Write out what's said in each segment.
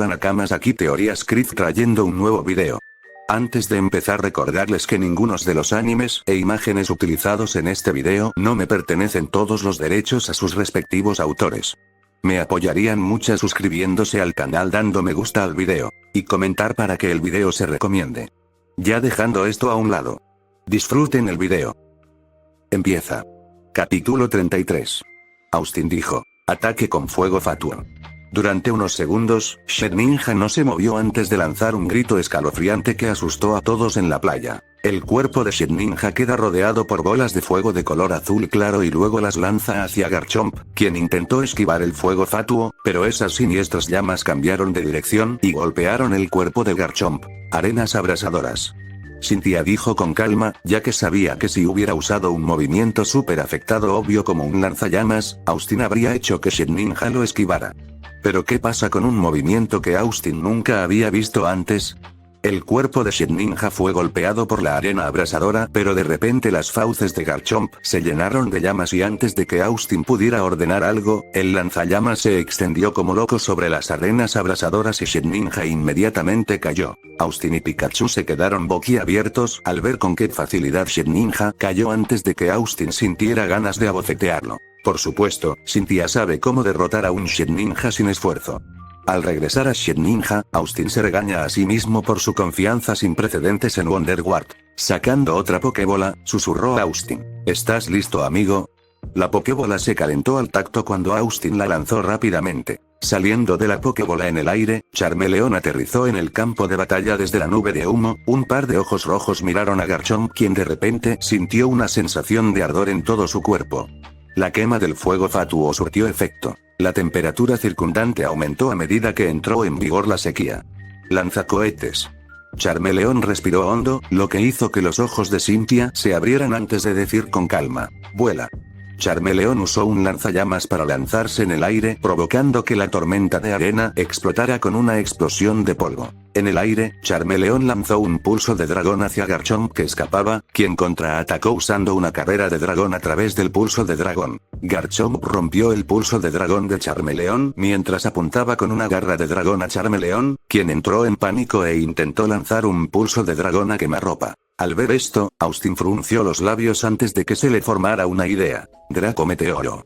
Hola Nakamas, aquí Teorías Crit trayendo un nuevo video. Antes de empezar recordarles que ninguno de los animes e imágenes utilizados en este video no me pertenecen todos los derechos a sus respectivos autores. Me apoyarían mucho suscribiéndose al canal, dando me gusta al video, y comentar para que el video se recomiende. Ya dejando esto a un lado. Disfruten el video. Empieza. Capítulo 33. Austin dijo, ataque con fuego fatuo. Durante unos segundos, Shed Ninja no se movió antes de lanzar un grito escalofriante que asustó a todos en la playa. El cuerpo de Shed Ninja queda rodeado por bolas de fuego de color azul claro y luego las lanza hacia Garchomp, quien intentó esquivar el fuego fatuo, pero esas siniestras llamas cambiaron de dirección y golpearon el cuerpo de Garchomp. Arenas abrasadoras. Cynthia dijo con calma, ya que sabía que si hubiera usado un movimiento súper afectado obvio como un lanzallamas, Austin habría hecho que Shed Ninja lo esquivara. Pero ¿qué pasa con un movimiento que Austin nunca había visto antes? El cuerpo de Shed Ninja fue golpeado por la arena abrasadora, pero de repente las fauces de Garchomp se llenaron de llamas y antes de que Austin pudiera ordenar algo, el lanzallamas se extendió como loco sobre las arenas abrasadoras y Shed Ninja inmediatamente cayó. Austin y Pikachu se quedaron boquiabiertos al ver con qué facilidad Shed Ninja cayó antes de que Austin sintiera ganas de abofetearlo. Por supuesto, Cynthia sabe cómo derrotar a un Shed Ninja sin esfuerzo. Al regresar a Shed Ninja, Austin se regaña a sí mismo por su confianza sin precedentes en Wonderward. Sacando otra Pokébola, susurró a Austin. ¿Estás listo, amigo? La Pokébola se calentó al tacto cuando Austin la lanzó rápidamente. Saliendo de la Pokébola en el aire, Charmeleon aterrizó en el campo de batalla desde la nube de humo. Un par de ojos rojos miraron a Garchomp, quien de repente sintió una sensación de ardor en todo su cuerpo. La quema del fuego fatuo surtió efecto. La temperatura circundante aumentó a medida que entró en vigor la sequía. Lanzacohetes. Charmeleon respiró hondo, lo que hizo que los ojos de Cynthia se abrieran antes de decir con calma, vuela. Charmeleon usó un lanzallamas para lanzarse en el aire, provocando que la tormenta de arena explotara con una explosión de polvo. En el aire, Charmeleon lanzó un pulso de dragón hacia Garchomp que escapaba, quien contraatacó usando una carrera de dragón a través del pulso de dragón. Garchomp rompió el pulso de dragón de Charmeleon mientras apuntaba con una garra de dragón a Charmeleon, quien entró en pánico e intentó lanzar un pulso de dragón a quemarropa. Al ver esto, Austin frunció los labios antes de que se le formara una idea. Draco Meteoro.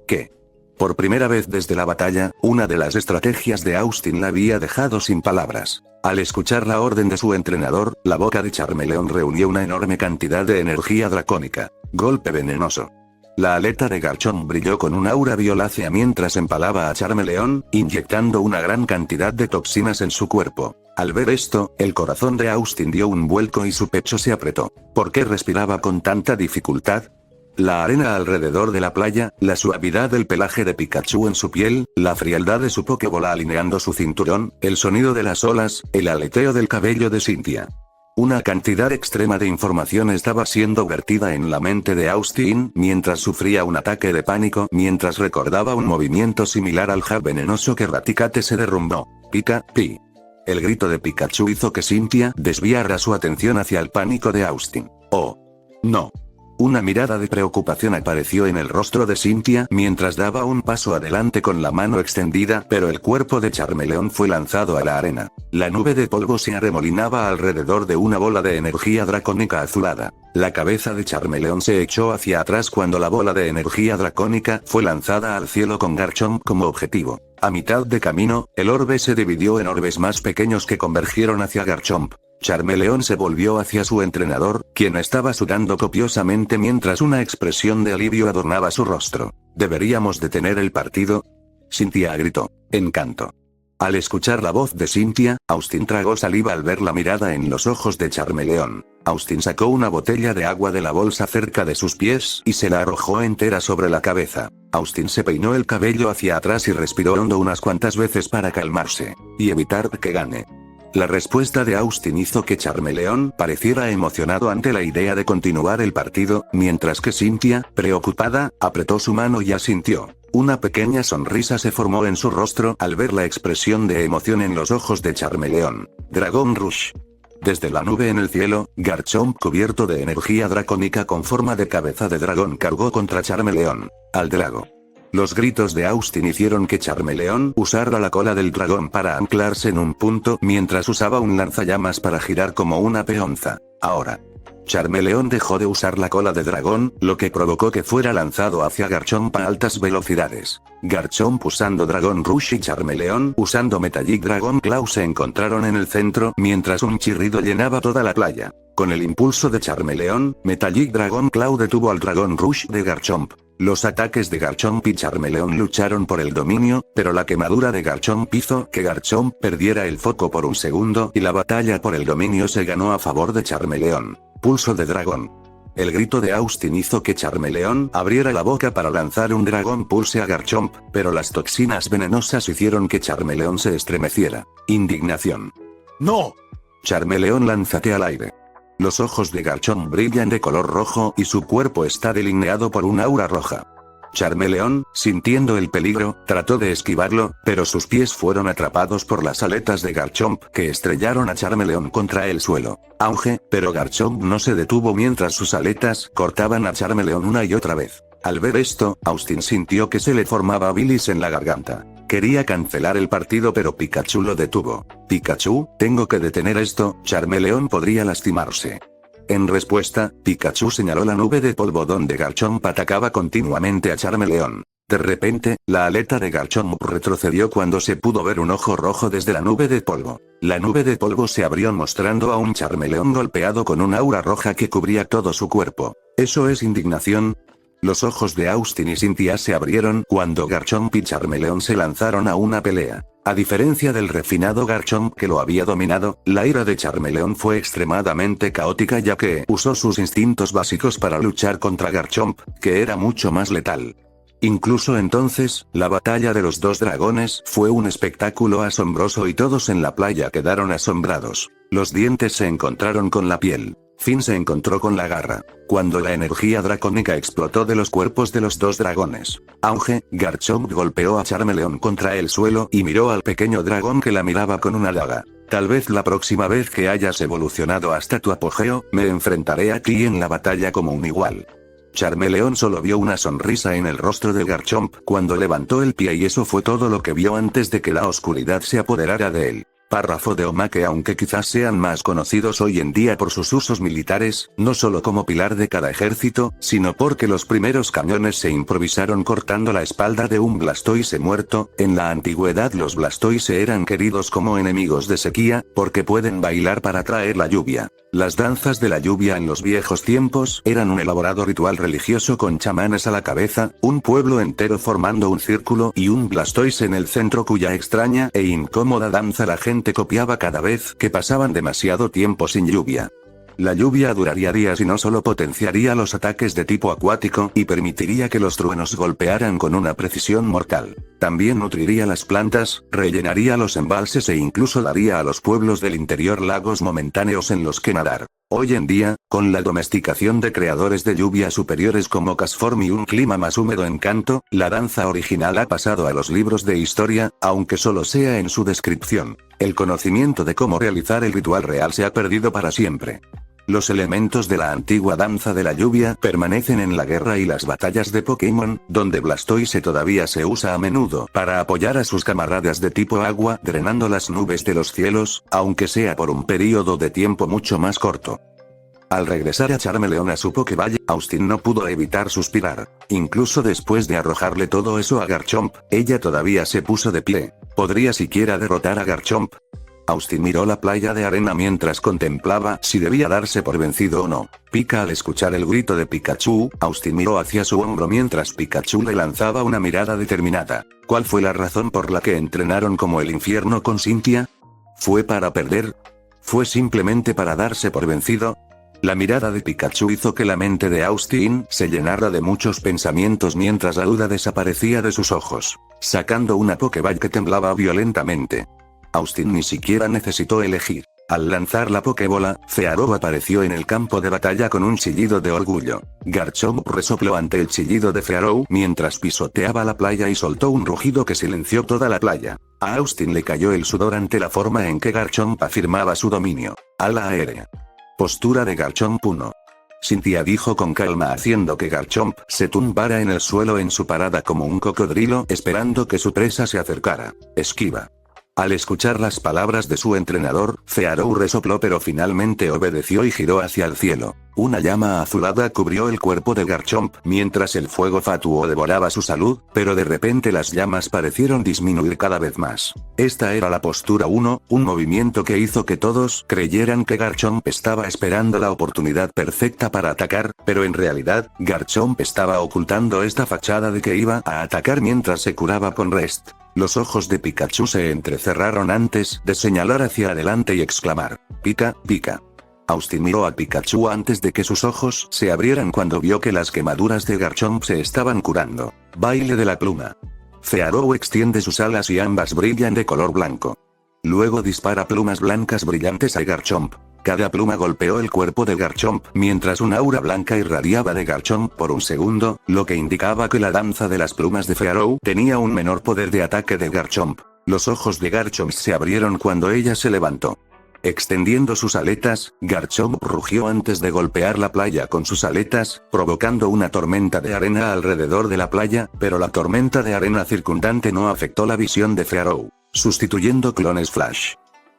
¿Qué? Por primera vez desde la batalla, una de las estrategias de Austin la había dejado sin palabras. Al escuchar la orden de su entrenador, la boca de Charmeleon reunió una enorme cantidad de energía dracónica. Golpe venenoso. La aleta de Garchomp brilló con un aura violácea mientras empalaba a Charmeleon, inyectando una gran cantidad de toxinas en su cuerpo. Al ver esto, el corazón de Austin dio un vuelco y su pecho se apretó. ¿Por qué respiraba con tanta dificultad? La arena alrededor de la playa, la suavidad del pelaje de Pikachu en su piel, la frialdad de su Pokébola alineando su cinturón, el sonido de las olas, el aleteo del cabello de Cynthia. Una cantidad extrema de información estaba siendo vertida en la mente de Austin mientras sufría un ataque de pánico mientras recordaba un movimiento similar al jab venenoso que Raticate se derrumbó. Pica, pi. El grito de Pikachu hizo que Cynthia desviara su atención hacia el pánico de Austin. ¡Oh! ¡No! Una mirada de preocupación apareció en el rostro de Cynthia mientras daba un paso adelante con la mano extendida, pero el cuerpo de Charmeleon fue lanzado a la arena. La nube de polvo se arremolinaba alrededor de una bola de energía dracónica azulada. La cabeza de Charmeleon se echó hacia atrás cuando la bola de energía dracónica fue lanzada al cielo con Garchomp como objetivo. A mitad de camino, el orbe se dividió en orbes más pequeños que convergieron hacia Garchomp. Charmeleon se volvió hacia su entrenador, quien estaba sudando copiosamente mientras una expresión de alivio adornaba su rostro. ¿Deberíamos detener el partido? Cynthia gritó. Encanto. Al escuchar la voz de Cynthia, Austin tragó saliva al ver la mirada en los ojos de Charmeleon. Austin sacó una botella de agua de la bolsa cerca de sus pies y se la arrojó entera sobre la cabeza. Austin se peinó el cabello hacia atrás y respiró hondo unas cuantas veces para calmarse y evitar que gane. La respuesta de Austin hizo que Charmeleon pareciera emocionado ante la idea de continuar el partido, mientras que Cynthia, preocupada, apretó su mano y asintió. Una pequeña sonrisa se formó en su rostro al ver la expresión de emoción en los ojos de Charmeleon. Dragon Rush. Desde la nube en el cielo, Garchomp cubierto de energía dracónica con forma de cabeza de dragón cargó contra Charmeleon. Al Drago. Los gritos de Austin hicieron que Charmeleón usara la cola del dragón para anclarse en un punto mientras usaba un lanzallamas para girar como una peonza. Ahora, Charmeleón dejó de usar la cola de dragón, lo que provocó que fuera lanzado hacia Garchomp a altas velocidades. Garchomp usando Dragon Rush y Charmeleón usando Metallic Dragon Claw se encontraron en el centro mientras un chirrido llenaba toda la playa. Con el impulso de Charmeleón, Metallic Dragon Claw detuvo al Dragon Rush de Garchomp. Los ataques de Garchomp y Charmeleón lucharon por el dominio, pero la quemadura de Garchomp hizo que Garchomp perdiera el foco por un segundo y la batalla por el dominio se ganó a favor de Charmeleón. Pulso de dragón. El grito de Austin hizo que Charmeleón abriera la boca para lanzar un Dragon Pulse a Garchomp, pero las toxinas venenosas hicieron que Charmeleón se estremeciera. Indignación. ¡No! Charmeleón lánzate al aire. Los ojos de Garchomp brillan de color rojo y su cuerpo está delineado por un aura roja. Charmeleón, sintiendo el peligro, trató de esquivarlo, pero sus pies fueron atrapados por las aletas de Garchomp que estrellaron a Charmeleón contra el suelo. Auge, pero Garchomp no se detuvo mientras sus aletas cortaban a Charmeleón una y otra vez. Al ver esto, Austin sintió que se le formaba bilis en la garganta. Quería cancelar el partido pero Pikachu lo detuvo. Pikachu, tengo que detener esto, Charmeleón podría lastimarse. En respuesta, Pikachu señaló la nube de polvo donde Garchomp atacaba continuamente a Charmeleón. De repente, la aleta de Garchomp retrocedió cuando se pudo ver un ojo rojo desde la nube de polvo. La nube de polvo se abrió mostrando a un Charmeleón golpeado con un aura roja que cubría todo su cuerpo. ¿Eso es indignación? Los ojos de Austin y Cynthia se abrieron cuando Garchomp y Charmeleón se lanzaron a una pelea. A diferencia del refinado Garchomp que lo había dominado, la ira de Charmeleón fue extremadamente caótica ya que usó sus instintos básicos para luchar contra Garchomp, que era mucho más letal. Incluso entonces, la batalla de los dos dragones fue un espectáculo asombroso y todos en la playa quedaron asombrados. Los dientes se encontraron con la piel. Finn se encontró con la garra. Cuando la energía dracónica explotó de los cuerpos de los dos dragones. Auge, Garchomp golpeó a Charmeleón contra el suelo y miró al pequeño dragón que la miraba con una daga. Tal vez la próxima vez que hayas evolucionado hasta tu apogeo, me enfrentaré a ti en la batalla como un igual. Charmeleón solo vio una sonrisa en el rostro de Garchomp cuando levantó el pie y eso fue todo lo que vio antes de que la oscuridad se apoderara de él. Párrafo de Omake. Aunque quizás sean más conocidos hoy en día por sus usos militares, no solo como pilar de cada ejército, sino porque los primeros cañones se improvisaron cortando la espalda de un Blastoise muerto. En la antigüedad los Blastoise eran queridos como enemigos de sequía, porque pueden bailar para traer la lluvia. Las danzas de la lluvia en los viejos tiempos eran un elaborado ritual religioso con chamanes a la cabeza, un pueblo entero formando un círculo y un Blastoise en el centro cuya extraña e incómoda danza la gente copiaba cada vez que pasaban demasiado tiempo sin lluvia. La lluvia duraría días y no solo potenciaría los ataques de tipo acuático y permitiría que los truenos golpearan con una precisión mortal. También nutriría las plantas, rellenaría los embalses e incluso daría a los pueblos del interior lagos momentáneos en los que nadar. Hoy en día, con la domesticación de creadores de lluvia superiores como Castform y un clima más húmedo en Kanto, la danza original ha pasado a los libros de historia, aunque solo sea en su descripción. El conocimiento de cómo realizar el ritual real se ha perdido para siempre. Los elementos de la antigua danza de la lluvia permanecen en la guerra y las batallas de Pokémon, donde Blastoise todavía se usa a menudo para apoyar a sus camaradas de tipo agua, drenando las nubes de los cielos, aunque sea por un período de tiempo mucho más corto. Al regresar a Charmeleón a su Pokéball, Austin no pudo evitar suspirar. Incluso después de arrojarle todo eso a Garchomp, ella todavía se puso de pie. ¿Podría siquiera derrotar a Garchomp? Austin miró la playa de arena mientras contemplaba si debía darse por vencido o no. Pika al escuchar el grito de Pikachu, Austin miró hacia su hombro mientras Pikachu le lanzaba una mirada determinada. ¿Cuál fue la razón por la que entrenaron como el infierno con Cynthia? ¿Fue para perder? ¿Fue simplemente para darse por vencido? La mirada de Pikachu hizo que la mente de Austin se llenara de muchos pensamientos mientras la duda desaparecía de sus ojos, sacando una Pokéball que temblaba violentamente. Austin ni siquiera necesitó elegir. Al lanzar la Pokébola, Fearow apareció en el campo de batalla con un chillido de orgullo. Garchomp resopló ante el chillido de Fearow mientras pisoteaba la playa y soltó un rugido que silenció toda la playa. A Austin le cayó el sudor ante la forma en que Garchomp afirmaba su dominio. Ala aérea. Postura de Garchomp 1. Cynthia dijo con calma haciendo que Garchomp se tumbara en el suelo en su parada como un cocodrilo esperando que su presa se acercara. Esquiva. Al escuchar las palabras de su entrenador, Fearow resopló pero finalmente obedeció y giró hacia el cielo. Una llama azulada cubrió el cuerpo de Garchomp mientras el fuego fatuo devoraba su salud, pero de repente las llamas parecieron disminuir cada vez más. Esta era la postura 1, un movimiento que hizo que todos creyeran que Garchomp estaba esperando la oportunidad perfecta para atacar, pero en realidad, Garchomp estaba ocultando esta fachada de que iba a atacar mientras se curaba con Rest. Los ojos de Pikachu se entrecerraron antes de señalar hacia adelante y exclamar: "Pika, Pika". Austin miró a Pikachu antes de que sus ojos se abrieran cuando vio que las quemaduras de Garchomp se estaban curando. Baile de la pluma. Fearow extiende sus alas y ambas brillan de color blanco. Luego dispara plumas blancas brillantes a Garchomp. Cada pluma golpeó el cuerpo de Garchomp mientras una aura blanca irradiaba de Garchomp por un segundo, lo que indicaba que la danza de las plumas de Fearow tenía un menor poder de ataque de Garchomp. Los ojos de Garchomp se abrieron cuando ella se levantó. Extendiendo sus aletas, Garchomp rugió antes de golpear la playa con sus aletas, provocando una tormenta de arena alrededor de la playa, pero la tormenta de arena circundante no afectó la visión de Fearow, sustituyendo clones Flash.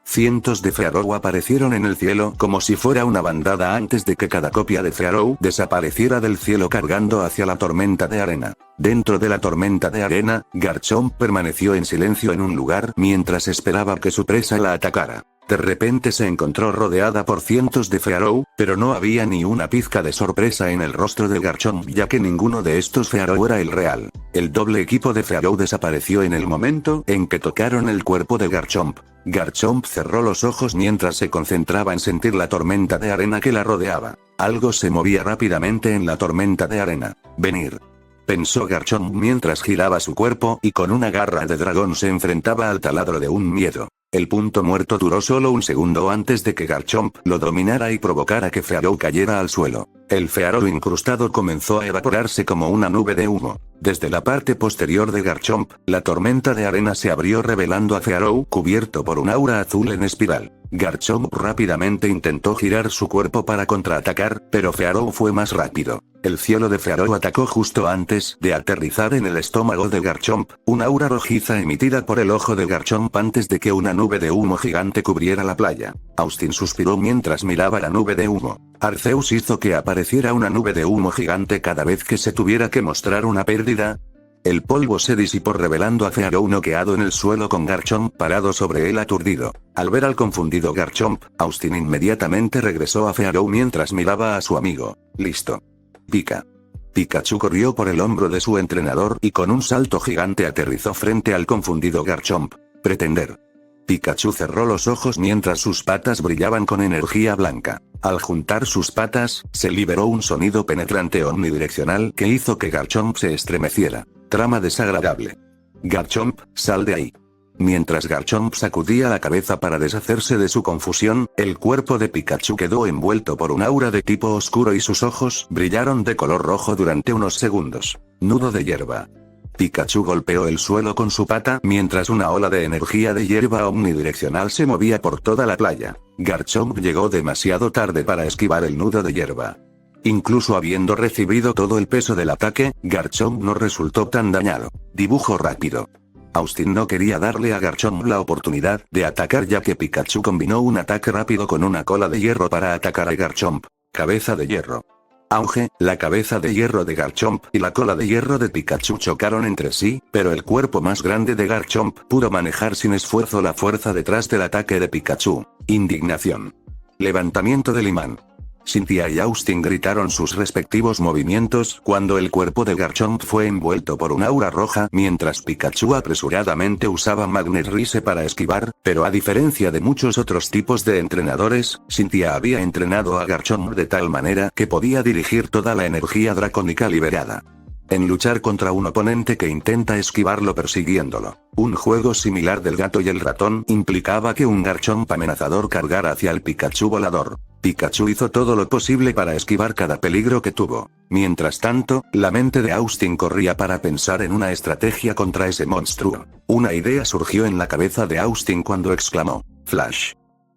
Cientos de Fearow aparecieron en el cielo como si fuera una bandada antes de que cada copia de Fearow desapareciera del cielo cargando hacia la tormenta de arena. Dentro de la tormenta de arena, Garchomp permaneció en silencio en un lugar mientras esperaba que su presa la atacara. De repente se encontró rodeada por cientos de Fearow, pero no había ni una pizca de sorpresa en el rostro de Garchomp ya que ninguno de estos Fearow era el real. El doble equipo de Fearow desapareció en el momento en que tocaron el cuerpo de Garchomp. Garchomp cerró los ojos mientras se concentraba en sentir la tormenta de arena que la rodeaba. Algo se movía rápidamente en la tormenta de arena. Venir. Pensó Garchomp mientras giraba su cuerpo y con una garra de dragón se enfrentaba al taladro de un miedo. El punto muerto duró solo un segundo antes de que Garchomp lo dominara y provocara que Fearow cayera al suelo. El Fearow incrustado comenzó a evaporarse como una nube de humo. Desde la parte posterior de Garchomp, la tormenta de arena se abrió revelando a Fearow cubierto por un aura azul en espiral. Garchomp rápidamente intentó girar su cuerpo para contraatacar, pero Fearow fue más rápido. El cielo de Fearow atacó justo antes de aterrizar en el estómago de Garchomp, una aura rojiza emitida por el ojo de Garchomp antes de que una nube de humo gigante cubriera la playa. Austin suspiró mientras miraba la nube de humo. Arceus hizo que apareciera una nube de humo gigante cada vez que se tuviera que mostrar una pérdida. El polvo se disipó revelando a Fearow noqueado en el suelo con Garchomp parado sobre él aturdido. Al ver al confundido Garchomp, Austin inmediatamente regresó a Fearow mientras miraba a su amigo. Listo. Pika. Pikachu corrió por el hombro de su entrenador y con un salto gigante aterrizó frente al confundido Garchomp. Pretender. Pikachu cerró los ojos mientras sus patas brillaban con energía blanca. Al juntar sus patas, se liberó un sonido penetrante omnidireccional que hizo que Garchomp se estremeciera. Trama desagradable. Garchomp, sal de ahí. Mientras Garchomp sacudía la cabeza para deshacerse de su confusión, el cuerpo de Pikachu quedó envuelto por un aura de tipo oscuro y sus ojos brillaron de color rojo durante unos segundos. Nudo de hierba. Pikachu golpeó el suelo con su pata mientras una ola de energía de hierba omnidireccional se movía por toda la playa. Garchomp llegó demasiado tarde para esquivar el nudo de hierba. Incluso habiendo recibido todo el peso del ataque, Garchomp no resultó tan dañado. Dibujo rápido. Austin no quería darle a Garchomp la oportunidad de atacar ya que Pikachu combinó un ataque rápido con una cola de hierro para atacar a Garchomp. Cabeza de hierro. Auge, la cabeza de hierro de Garchomp y la cola de hierro de Pikachu chocaron entre sí, pero el cuerpo más grande de Garchomp pudo manejar sin esfuerzo la fuerza detrás del ataque de Pikachu. Indignación. Levantamiento del imán. Cynthia y Austin gritaron sus respectivos movimientos cuando el cuerpo de Garchomp fue envuelto por un aura roja mientras Pikachu apresuradamente usaba Magnet Rise para esquivar, pero a diferencia de muchos otros tipos de entrenadores, Cynthia había entrenado a Garchomp de tal manera que podía dirigir toda la energía dracónica liberada en luchar contra un oponente que intenta esquivarlo persiguiéndolo. Un juego similar del gato y el ratón implicaba que un Garchomp amenazador cargara hacia el Pikachu volador. Pikachu hizo todo lo posible para esquivar cada peligro que tuvo. Mientras tanto, la mente de Austin corría para pensar en una estrategia contra ese monstruo. Una idea surgió en la cabeza de Austin cuando exclamó: Flash.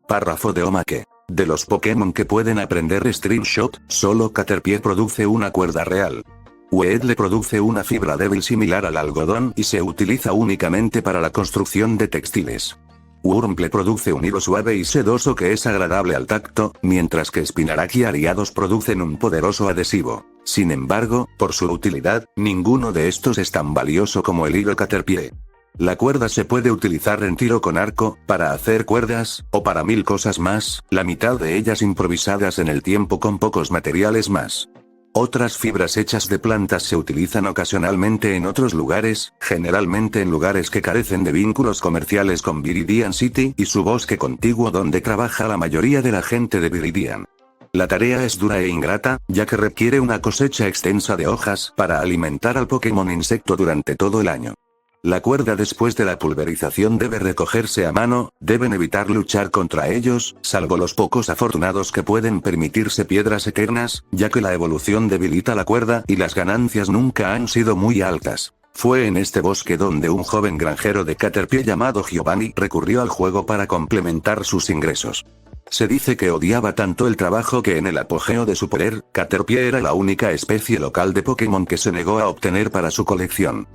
Párrafo de Omake. De los Pokémon que pueden aprender String Shot, solo Caterpie produce una cuerda real. Weedle produce una fibra débil similar al algodón y se utiliza únicamente para la construcción de textiles. Wurmple produce un hilo suave y sedoso que es agradable al tacto, mientras que Spinarak y Ariados producen un poderoso adhesivo. Sin embargo, por su utilidad, ninguno de estos es tan valioso como el hilo Caterpie. La cuerda se puede utilizar en tiro con arco, para hacer cuerdas, o para 1000 cosas más, la mitad de ellas improvisadas en el tiempo con pocos materiales más. Otras fibras hechas de plantas se utilizan ocasionalmente en otros lugares, generalmente en lugares que carecen de vínculos comerciales con Viridian City y su bosque contiguo donde trabaja la mayoría de la gente de Viridian. La tarea es dura e ingrata, ya que requiere una cosecha extensa de hojas para alimentar al Pokémon insecto durante todo el año. La cuerda después de la pulverización debe recogerse a mano, deben evitar luchar contra ellos, salvo los pocos afortunados que pueden permitirse piedras eternas, ya que la evolución debilita la cuerda y las ganancias nunca han sido muy altas. Fue en este bosque donde un joven granjero de Caterpie llamado Giovanni recurrió al juego para complementar sus ingresos. Se dice que odiaba tanto el trabajo que en el apogeo de su poder, Caterpie era la única especie local de Pokémon que se negó a obtener para su colección.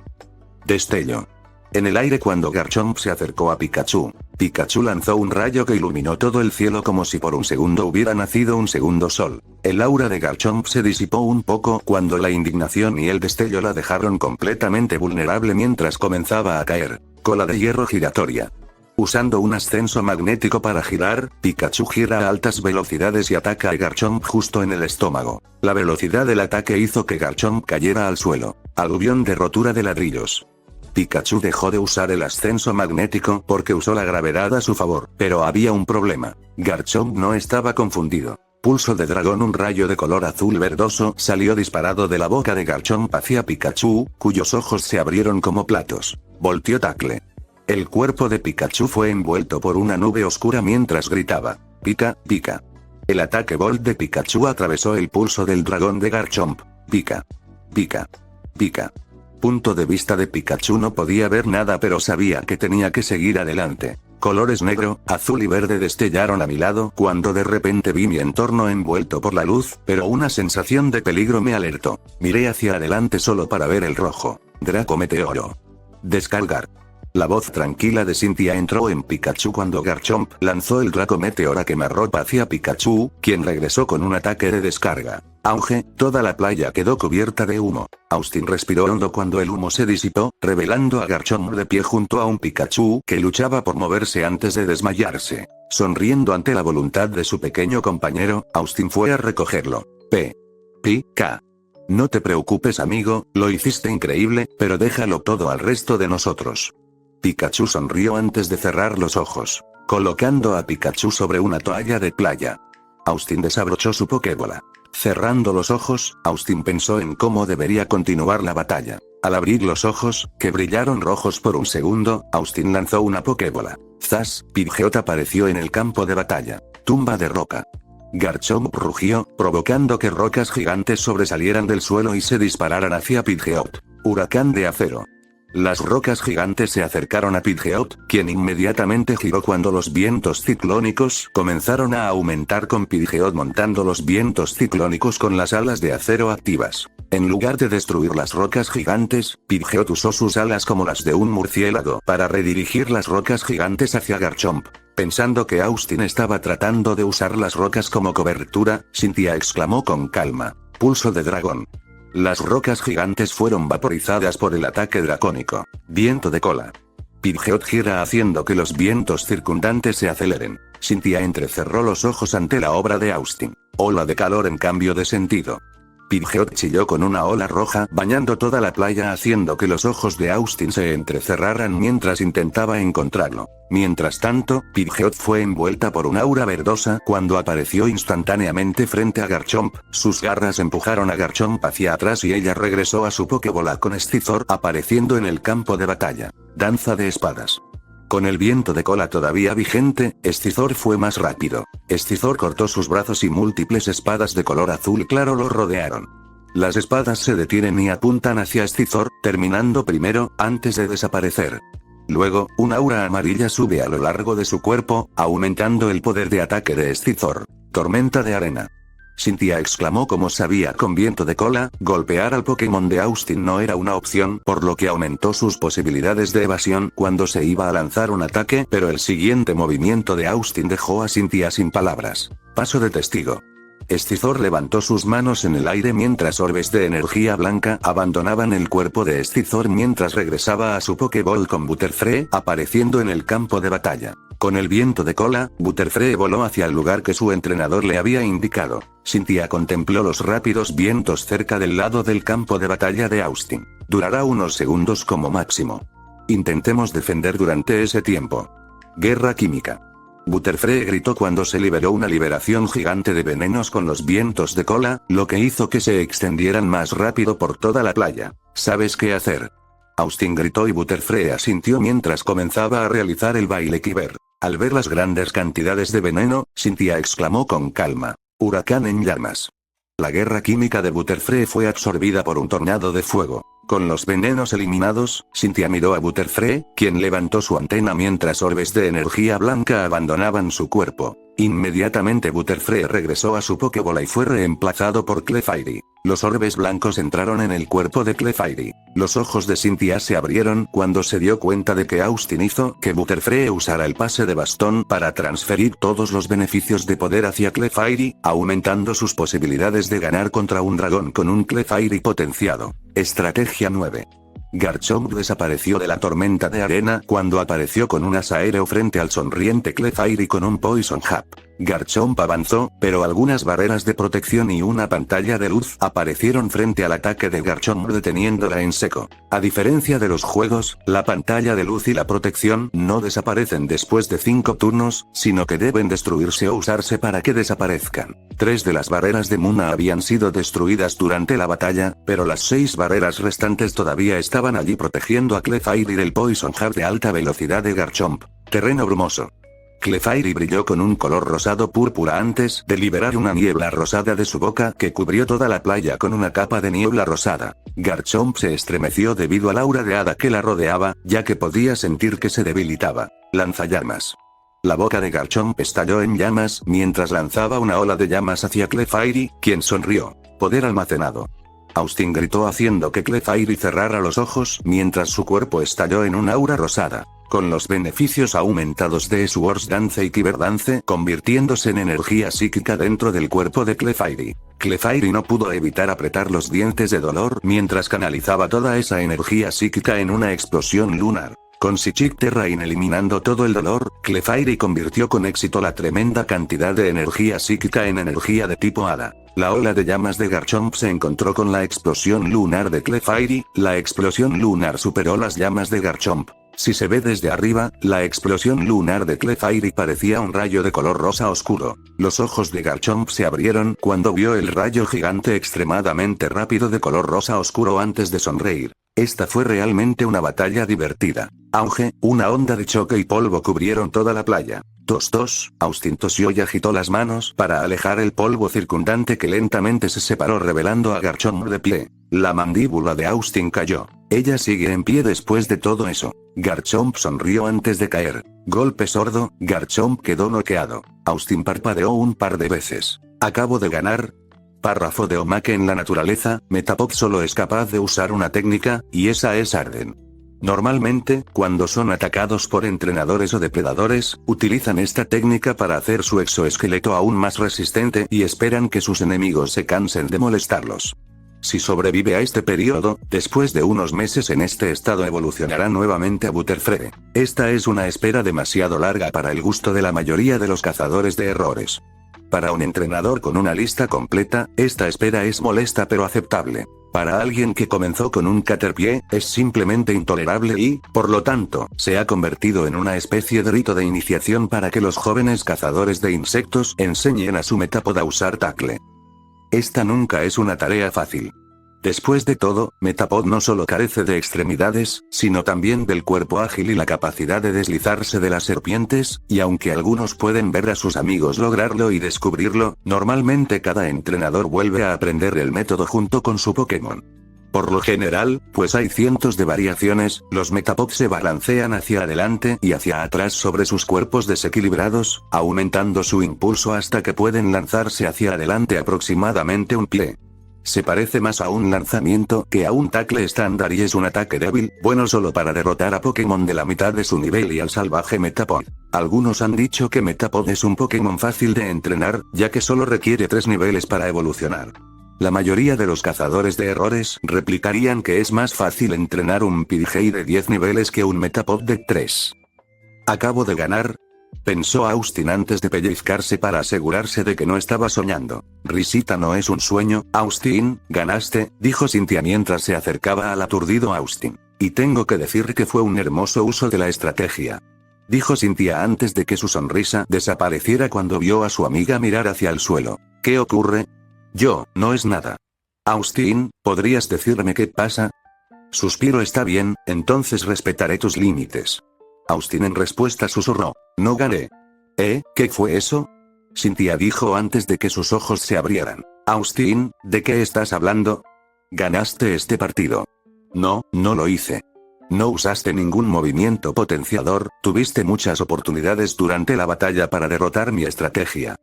Destello. En el aire cuando Garchomp se acercó a Pikachu, Pikachu lanzó un rayo que iluminó todo el cielo como si por un segundo hubiera nacido un segundo sol. El aura de Garchomp se disipó un poco cuando la indignación y el destello la dejaron completamente vulnerable mientras comenzaba a caer. Cola de hierro giratoria. Usando un ascenso magnético para girar, Pikachu gira a altas velocidades y ataca a Garchomp justo en el estómago. La velocidad del ataque hizo que Garchomp cayera al suelo. Aluvión de rotura de ladrillos. Pikachu dejó de usar el ascenso magnético porque usó la gravedad a su favor, pero había un problema. Garchomp no estaba confundido. Pulso de dragón. Un rayo de color azul verdoso salió disparado de la boca de Garchomp hacia Pikachu, cuyos ojos se abrieron como platos. Volteó Tackle. El cuerpo de Pikachu fue envuelto por una nube oscura mientras gritaba, pica, pica. El ataque Volt de Pikachu atravesó el pulso del dragón de Garchomp. Pica. Pica. Pica. Punto de vista de Pikachu no podía ver nada pero sabía que tenía que seguir adelante. Colores negro, azul y verde destellaron a mi lado cuando de repente vi mi entorno envuelto por la luz, pero una sensación de peligro me alertó. Miré hacia adelante solo para ver el rojo. Draco Meteoro. Descargar. La voz tranquila de Cynthia entró en Pikachu cuando Garchomp lanzó el Draco Meteor a quemarropa hacia Pikachu, quien regresó con un ataque de descarga. Auge, toda la playa quedó cubierta de humo. Austin respiró hondo cuando el humo se disipó, revelando a Garchomp de pie junto a un Pikachu que luchaba por moverse antes de desmayarse. Sonriendo ante la voluntad de su pequeño compañero, Austin fue a recogerlo. P.K. No te preocupes amigo, lo hiciste increíble, pero déjalo todo al resto de nosotros. Pikachu sonrió antes de cerrar los ojos, colocando a Pikachu sobre una toalla de playa. Austin desabrochó su Pokébola. Cerrando los ojos, Austin pensó en cómo debería continuar la batalla. Al abrir los ojos, que brillaron rojos por un segundo, Austin lanzó una Pokébola. Zas, Pidgeot apareció en el campo de batalla. Tumba de roca. Garchomp rugió, provocando que rocas gigantes sobresalieran del suelo y se dispararan hacia Pidgeot. Huracán de acero. Las rocas gigantes se acercaron a Pidgeot, quien inmediatamente giró cuando los vientos ciclónicos comenzaron a aumentar con Pidgeot montando los vientos ciclónicos con las alas de acero activas. En lugar de destruir las rocas gigantes, Pidgeot usó sus alas como las de un murciélago para redirigir las rocas gigantes hacia Garchomp. Pensando que Austin estaba tratando de usar las rocas como cobertura, Cynthia exclamó con calma, pulso de dragón. Las rocas gigantes fueron vaporizadas por el ataque dracónico. Viento de cola. Pidgeot gira haciendo que los vientos circundantes se aceleren. Cynthia entrecerró los ojos ante la obra de Austin. Ola de calor en cambio de sentido. Pidgeot chilló con una ola roja bañando toda la playa haciendo que los ojos de Austin se entrecerraran mientras intentaba encontrarlo. Mientras tanto, Pidgeot fue envuelta por un aura verdosa cuando apareció instantáneamente frente a Garchomp. Sus garras empujaron a Garchomp hacia atrás y ella regresó a su Pokébola con Scizor apareciendo en el campo de batalla. Danza de espadas. Con el viento de cola todavía vigente, Scizor fue más rápido. Scizor cortó sus brazos y múltiples espadas de color azul claro lo rodearon. Las espadas se detienen y apuntan hacia Scizor, terminando primero, antes de desaparecer. Luego, un aura amarilla sube a lo largo de su cuerpo, aumentando el poder de ataque de Scizor. Tormenta de arena. Cynthia exclamó como sabía con viento de cola, golpear al Pokémon de Austin no era una opción, por lo que aumentó sus posibilidades de evasión cuando se iba a lanzar un ataque, pero el siguiente movimiento de Austin dejó a Cynthia sin palabras. Paso de testigo. Scizor levantó sus manos en el aire mientras orbes de energía blanca abandonaban el cuerpo de Scizor mientras regresaba a su Pokéball con Butterfree apareciendo en el campo de batalla. Con el viento de cola, Butterfree voló hacia el lugar que su entrenador le había indicado. Cynthia contempló los rápidos vientos cerca del lado del campo de batalla de Austin. Durará unos segundos como máximo. Intentemos defender durante ese tiempo. Guerra química. Butterfree gritó cuando se liberó una liberación gigante de venenos con los vientos de cola, lo que hizo que se extendieran más rápido por toda la playa. ¿Sabes qué hacer? Austin gritó y Butterfree asintió mientras comenzaba a realizar el baile Kyber. Al ver las grandes cantidades de veneno, Cynthia exclamó con calma. Huracán en llamas. La guerra química de Butterfree fue absorbida por un tornado de fuego. Con los venenos eliminados, Cynthia miró a Butterfree, quien levantó su antena mientras orbes de energía blanca abandonaban su cuerpo. Inmediatamente Butterfree regresó a su Pokébola y fue reemplazado por Clefairy. Los orbes blancos entraron en el cuerpo de Clefairy. Los ojos de Cynthia se abrieron cuando se dio cuenta de que Austin hizo que Butterfree usara el pase de bastón para transferir todos los beneficios de poder hacia Clefairy, aumentando sus posibilidades de ganar contra un dragón con un Clefairy potenciado. Estrategia 9. Garchomp desapareció de la tormenta de arena cuando apareció con un as aéreo frente al sonriente Clefairy con un Poison Jab. Garchomp avanzó, pero algunas barreras de protección y una pantalla de luz aparecieron frente al ataque de Garchomp deteniéndola en seco. A diferencia de los juegos, la pantalla de luz y la protección no desaparecen después de 5 turnos, sino que deben destruirse o usarse para que desaparezcan. 3 de las barreras de Muna habían sido destruidas durante la batalla, pero las 6 barreras restantes todavía estaban allí protegiendo a Clefairy del Poison Jab de alta velocidad de Garchomp. Terreno brumoso. Clefairy brilló con un color rosado púrpura antes de liberar una niebla rosada de su boca que cubrió toda la playa con una capa de niebla rosada. Garchomp se estremeció debido al aura de hada que la rodeaba, ya que podía sentir que se debilitaba. Lanzallamas. La boca de Garchomp estalló en llamas mientras lanzaba una ola de llamas hacia Clefairy, quien sonrió. Poder almacenado. Austin gritó haciendo que Clefairy cerrara los ojos mientras su cuerpo estalló en un aura rosada. Con los beneficios aumentados de Swords Dance y Kyber Dance convirtiéndose en energía psíquica dentro del cuerpo de Clefairy. Clefairy no pudo evitar apretar los dientes de dolor mientras canalizaba toda esa energía psíquica en una explosión lunar. Con Psychic Terrain eliminando todo el dolor, Clefairy convirtió con éxito la tremenda cantidad de energía psíquica en energía de tipo hada. La ola de llamas de Garchomp se encontró con la explosión lunar de Clefairy, la explosión lunar superó las llamas de Garchomp. Si se ve desde arriba, la explosión lunar de Clefairy parecía un rayo de color rosa oscuro. Los ojos de Garchomp se abrieron cuando vio el rayo gigante extremadamente rápido de color rosa oscuro antes de sonreír. Esta fue realmente una batalla divertida. Auge, una onda de choque y polvo cubrieron toda la playa. Tos, Austin tosió y agitó las manos para alejar el polvo circundante que lentamente se separó revelando a Garchomp de pie. La mandíbula de Austin cayó. Ella sigue en pie después de todo eso. Garchomp sonrió antes de caer. Golpe sordo, Garchomp quedó noqueado. Austin parpadeó un par de veces. Acabo de ganar. Párrafo de Omake en la naturaleza, Metapod solo es capaz de usar una técnica, y esa es Arden. Normalmente, cuando son atacados por entrenadores o depredadores, utilizan esta técnica para hacer su exoesqueleto aún más resistente y esperan que sus enemigos se cansen de molestarlos. Si sobrevive a este periodo, después de unos meses en este estado evolucionará nuevamente a Butterfree. Esta es una espera demasiado larga para el gusto de la mayoría de los cazadores de errores. Para un entrenador con una lista completa, esta espera es molesta pero aceptable. Para alguien que comenzó con un Caterpie, es simplemente intolerable y, por lo tanto, se ha convertido en una especie de rito de iniciación para que los jóvenes cazadores de insectos enseñen a su Metapod a usar tackle. Esta nunca es una tarea fácil. Después de todo, Metapod no solo carece de extremidades, sino también del cuerpo ágil y la capacidad de deslizarse de las serpientes, y aunque algunos pueden ver a sus amigos lograrlo y descubrirlo, normalmente cada entrenador vuelve a aprender el método junto con su Pokémon. Por lo general, pues hay cientos de variaciones, los Metapod se balancean hacia adelante y hacia atrás sobre sus cuerpos desequilibrados, aumentando su impulso hasta que pueden lanzarse hacia adelante aproximadamente un pie. Se parece más a un lanzamiento que a un tackle estándar y es un ataque débil, bueno solo para derrotar a Pokémon de la mitad de su nivel y al salvaje Metapod. Algunos han dicho que Metapod es un Pokémon fácil de entrenar, ya que solo requiere 3 niveles para evolucionar. La mayoría de los cazadores de errores replicarían que es más fácil entrenar un Pidgey de 10 niveles que un Metapod de 3. Acabo de ganar, pensó Austin antes de pellizcarse para asegurarse de que no estaba soñando. Risita no es un sueño, Austin, ganaste, dijo Cynthia mientras se acercaba al aturdido Austin. Y tengo que decir que fue un hermoso uso de la estrategia, dijo Cynthia antes de que su sonrisa desapareciera cuando vio a su amiga mirar hacia el suelo. ¿Qué ocurre? No es nada. Austin, ¿podrías decirme qué pasa? Suspiro. Está bien, entonces respetaré tus límites. Austin en respuesta susurró. No gané. ¿Qué fue eso? Cynthia dijo antes de que sus ojos se abrieran. Austin, ¿de qué estás hablando? Ganaste este partido. No lo hice. No usaste ningún movimiento potenciador, tuviste muchas oportunidades durante la batalla para derrotar mi estrategia.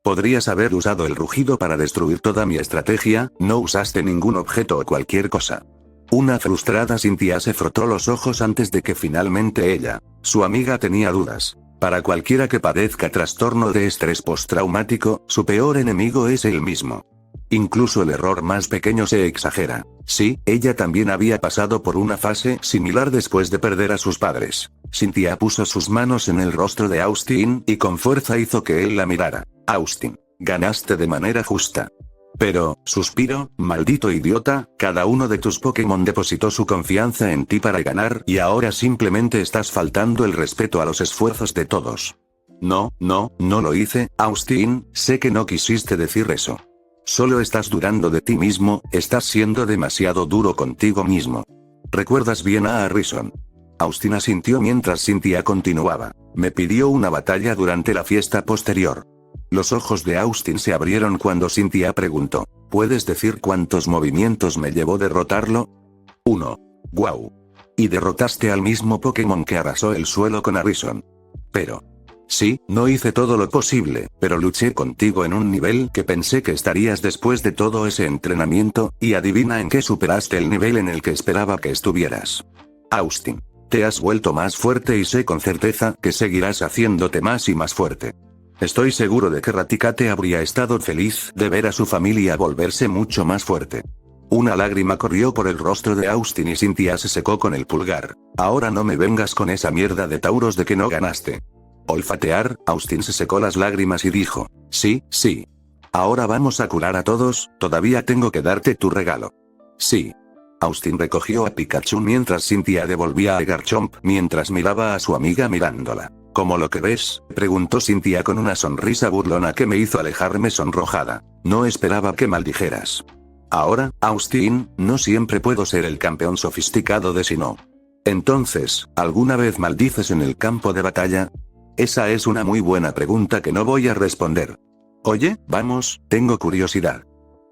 Podrías haber usado el rugido para destruir toda mi estrategia, no usaste ningún objeto o cualquier cosa. Una frustrada Cynthia se frotó los ojos antes de que finalmente ella, su amiga, tenía dudas. Para cualquiera que padezca trastorno de estrés postraumático, su peor enemigo es él mismo. Incluso el error más pequeño se exagera. Sí, ella también había pasado por una fase similar después de perder a sus padres. Cynthia puso sus manos en el rostro de Austin y con fuerza hizo que él la mirara. Austin, ganaste de manera justa. Pero, suspiro, maldito idiota, cada uno de tus Pokémon depositó su confianza en ti para ganar y ahora simplemente estás faltando el respeto a los esfuerzos de todos. No lo hice, Austin, sé que no quisiste decir eso. Solo estás dudando de ti mismo, estás siendo demasiado duro contigo mismo. ¿Recuerdas bien a Harrison? Austin asintió mientras Cynthia continuaba. Me pidió una batalla durante la fiesta posterior. Los ojos de Austin se abrieron cuando Cynthia preguntó. ¿Puedes decir cuántos movimientos me llevó derrotarlo? 1. Guau. Y derrotaste al mismo Pokémon que arrasó el suelo con Harrison. Pero... sí, no hice todo lo posible, pero luché contigo en un nivel que pensé que estarías después de todo ese entrenamiento, y adivina en qué superaste el nivel en el que esperaba que estuvieras. Austin. Te has vuelto más fuerte y sé con certeza que seguirás haciéndote más y más fuerte. Estoy seguro de que Raticate habría estado feliz de ver a su familia volverse mucho más fuerte. Una lágrima corrió por el rostro de Austin y Cynthia se secó con el pulgar. Ahora no me vengas con esa mierda de Tauros de que no ganaste. Olfatear, Austin se secó las lágrimas y dijo. Sí. Ahora vamos a curar a todos, todavía tengo que darte tu regalo. Sí. Austin recogió a Pikachu mientras Cynthia devolvía a Garchomp mientras miraba a su amiga mirándola. ¿Cómo lo que ves? Preguntó Cynthia con una sonrisa burlona que me hizo alejarme sonrojada. No esperaba que maldijeras. Ahora, Austin, no siempre puedo ser el campeón sofisticado de Sinnoh. Entonces, ¿alguna vez maldices en el campo de batalla? Esa es una muy buena pregunta que no voy a responder. Oye, vamos, tengo curiosidad.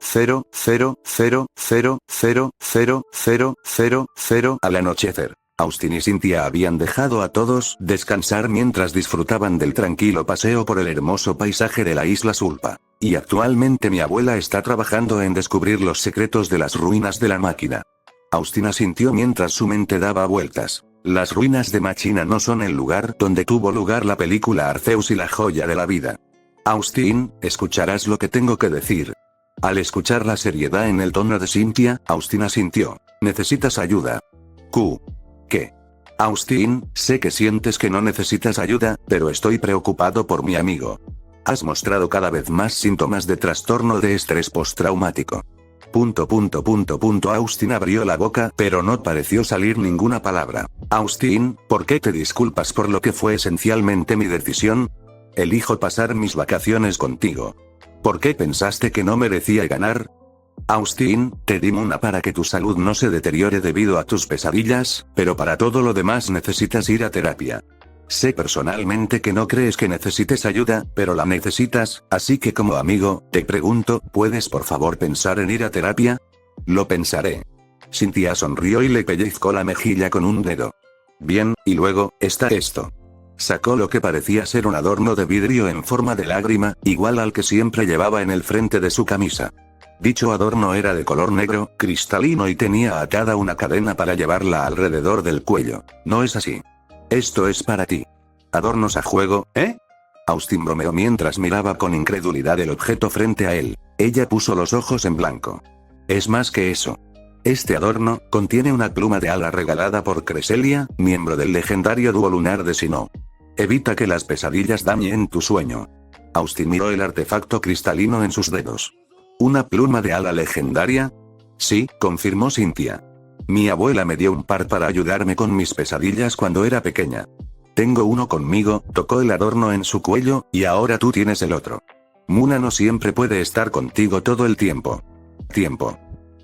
0,000,000,000 al anochecer. Austin y Cynthia habían dejado a todos descansar mientras disfrutaban del tranquilo paseo por el hermoso paisaje de la isla Sulpa. Y actualmente mi abuela está trabajando en descubrir los secretos de las ruinas de la máquina. Austin asintió mientras su mente daba vueltas. Las ruinas de Machina no son el lugar donde tuvo lugar la película Arceus y la joya de la vida. Austin, escucharás lo que tengo que decir. Al escuchar la seriedad en el tono de Cynthia, Austin asintió. ¿Necesitas ayuda? ¿Qué? Austin, sé que sientes que no necesitas ayuda, pero estoy preocupado por mi amigo. Has mostrado cada vez más síntomas de trastorno de estrés postraumático. Austin abrió la boca, pero no pareció salir ninguna palabra. Austin, ¿por qué te disculpas por lo que fue esencialmente mi decisión? Elijo pasar mis vacaciones contigo. ¿Por qué pensaste que no merecía ganar? Austin, te di una para que tu salud no se deteriore debido a tus pesadillas, pero para todo lo demás necesitas ir a terapia. Sé personalmente que no crees que necesites ayuda, pero la necesitas, así que como amigo, te pregunto, ¿puedes por favor pensar en ir a terapia? Lo pensaré. Cynthia sonrió y le pellizcó la mejilla con un dedo. Bien, y luego, está esto. Sacó lo que parecía ser un adorno de vidrio en forma de lágrima, igual al que siempre llevaba en el frente de su camisa. Dicho adorno era de color negro, cristalino y tenía atada una cadena para llevarla alrededor del cuello. ¿No es así? Esto es para ti. ¿Adornos a juego, eh? Austin bromeó mientras miraba con incredulidad el objeto frente a él. Ella puso los ojos en blanco. Es más que eso. Este adorno contiene una pluma de ala regalada por Cresselia, miembro del legendario dúo lunar de Sinnoh. Evita que las pesadillas dañen tu sueño. Austin miró el artefacto cristalino en sus dedos. ¿Una pluma de ala legendaria? Sí, confirmó Cynthia. Mi abuela me dio un par para ayudarme con mis pesadillas cuando era pequeña. Tengo uno conmigo, tocó el adorno en su cuello, y ahora tú tienes el otro. Muna no siempre puede estar contigo todo el tiempo.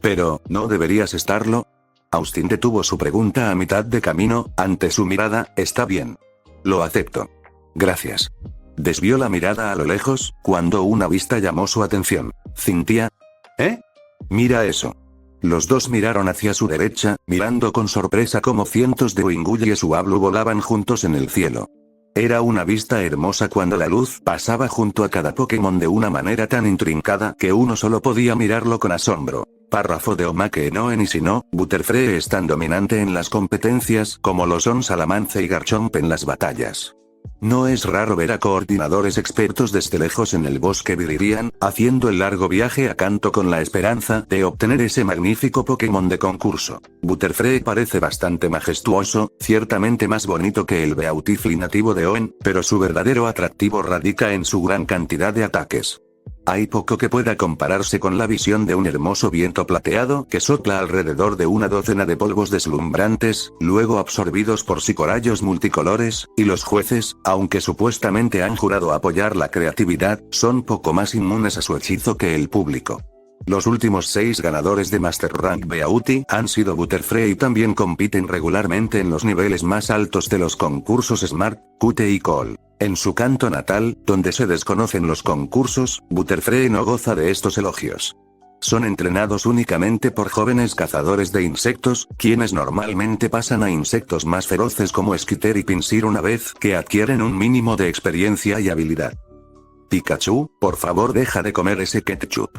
Pero, ¿no deberías estarlo? Austin detuvo su pregunta a mitad de camino, ante su mirada. Está bien. Lo acepto. Gracias. Desvió la mirada a lo lejos, cuando una vista llamó su atención. Cynthia. ¿Eh? Mira eso. Los dos miraron hacia su derecha, mirando con sorpresa cómo cientos de Wingull y Swablu volaban juntos en el cielo. Era una vista hermosa cuando la luz pasaba junto a cada Pokémon de una manera tan intrincada que uno solo podía mirarlo con asombro. Párrafo de Omake no en y Sinnoh, Butterfree es tan dominante en las competencias como lo son Salamence y Garchomp en las batallas. No es raro ver a coordinadores expertos desde lejos en el bosque Viridian, haciendo el largo viaje a Kanto con la esperanza de obtener ese magnífico Pokémon de concurso. Butterfree parece bastante majestuoso, ciertamente más bonito que el Beautifly nativo de Hoenn, pero su verdadero atractivo radica en su gran cantidad de ataques. Hay poco que pueda compararse con la visión de un hermoso viento plateado que sopla alrededor de una docena de polvos deslumbrantes, luego absorbidos por psicorayos multicolores, y los jueces, aunque supuestamente han jurado apoyar la creatividad, son poco más inmunes a su hechizo que el público. Los últimos 6 ganadores de Master Rank Beauty han sido Butterfree y también compiten regularmente en los niveles más altos de los concursos Smart, Cute y Call. En su Kanto natal, donde se desconocen los concursos, Butterfree no goza de estos elogios. Son entrenados únicamente por jóvenes cazadores de insectos, quienes normalmente pasan a insectos más feroces como Skitter y Pinsir una vez que adquieren un mínimo de experiencia y habilidad. Pikachu, por favor deja de comer ese ketchup.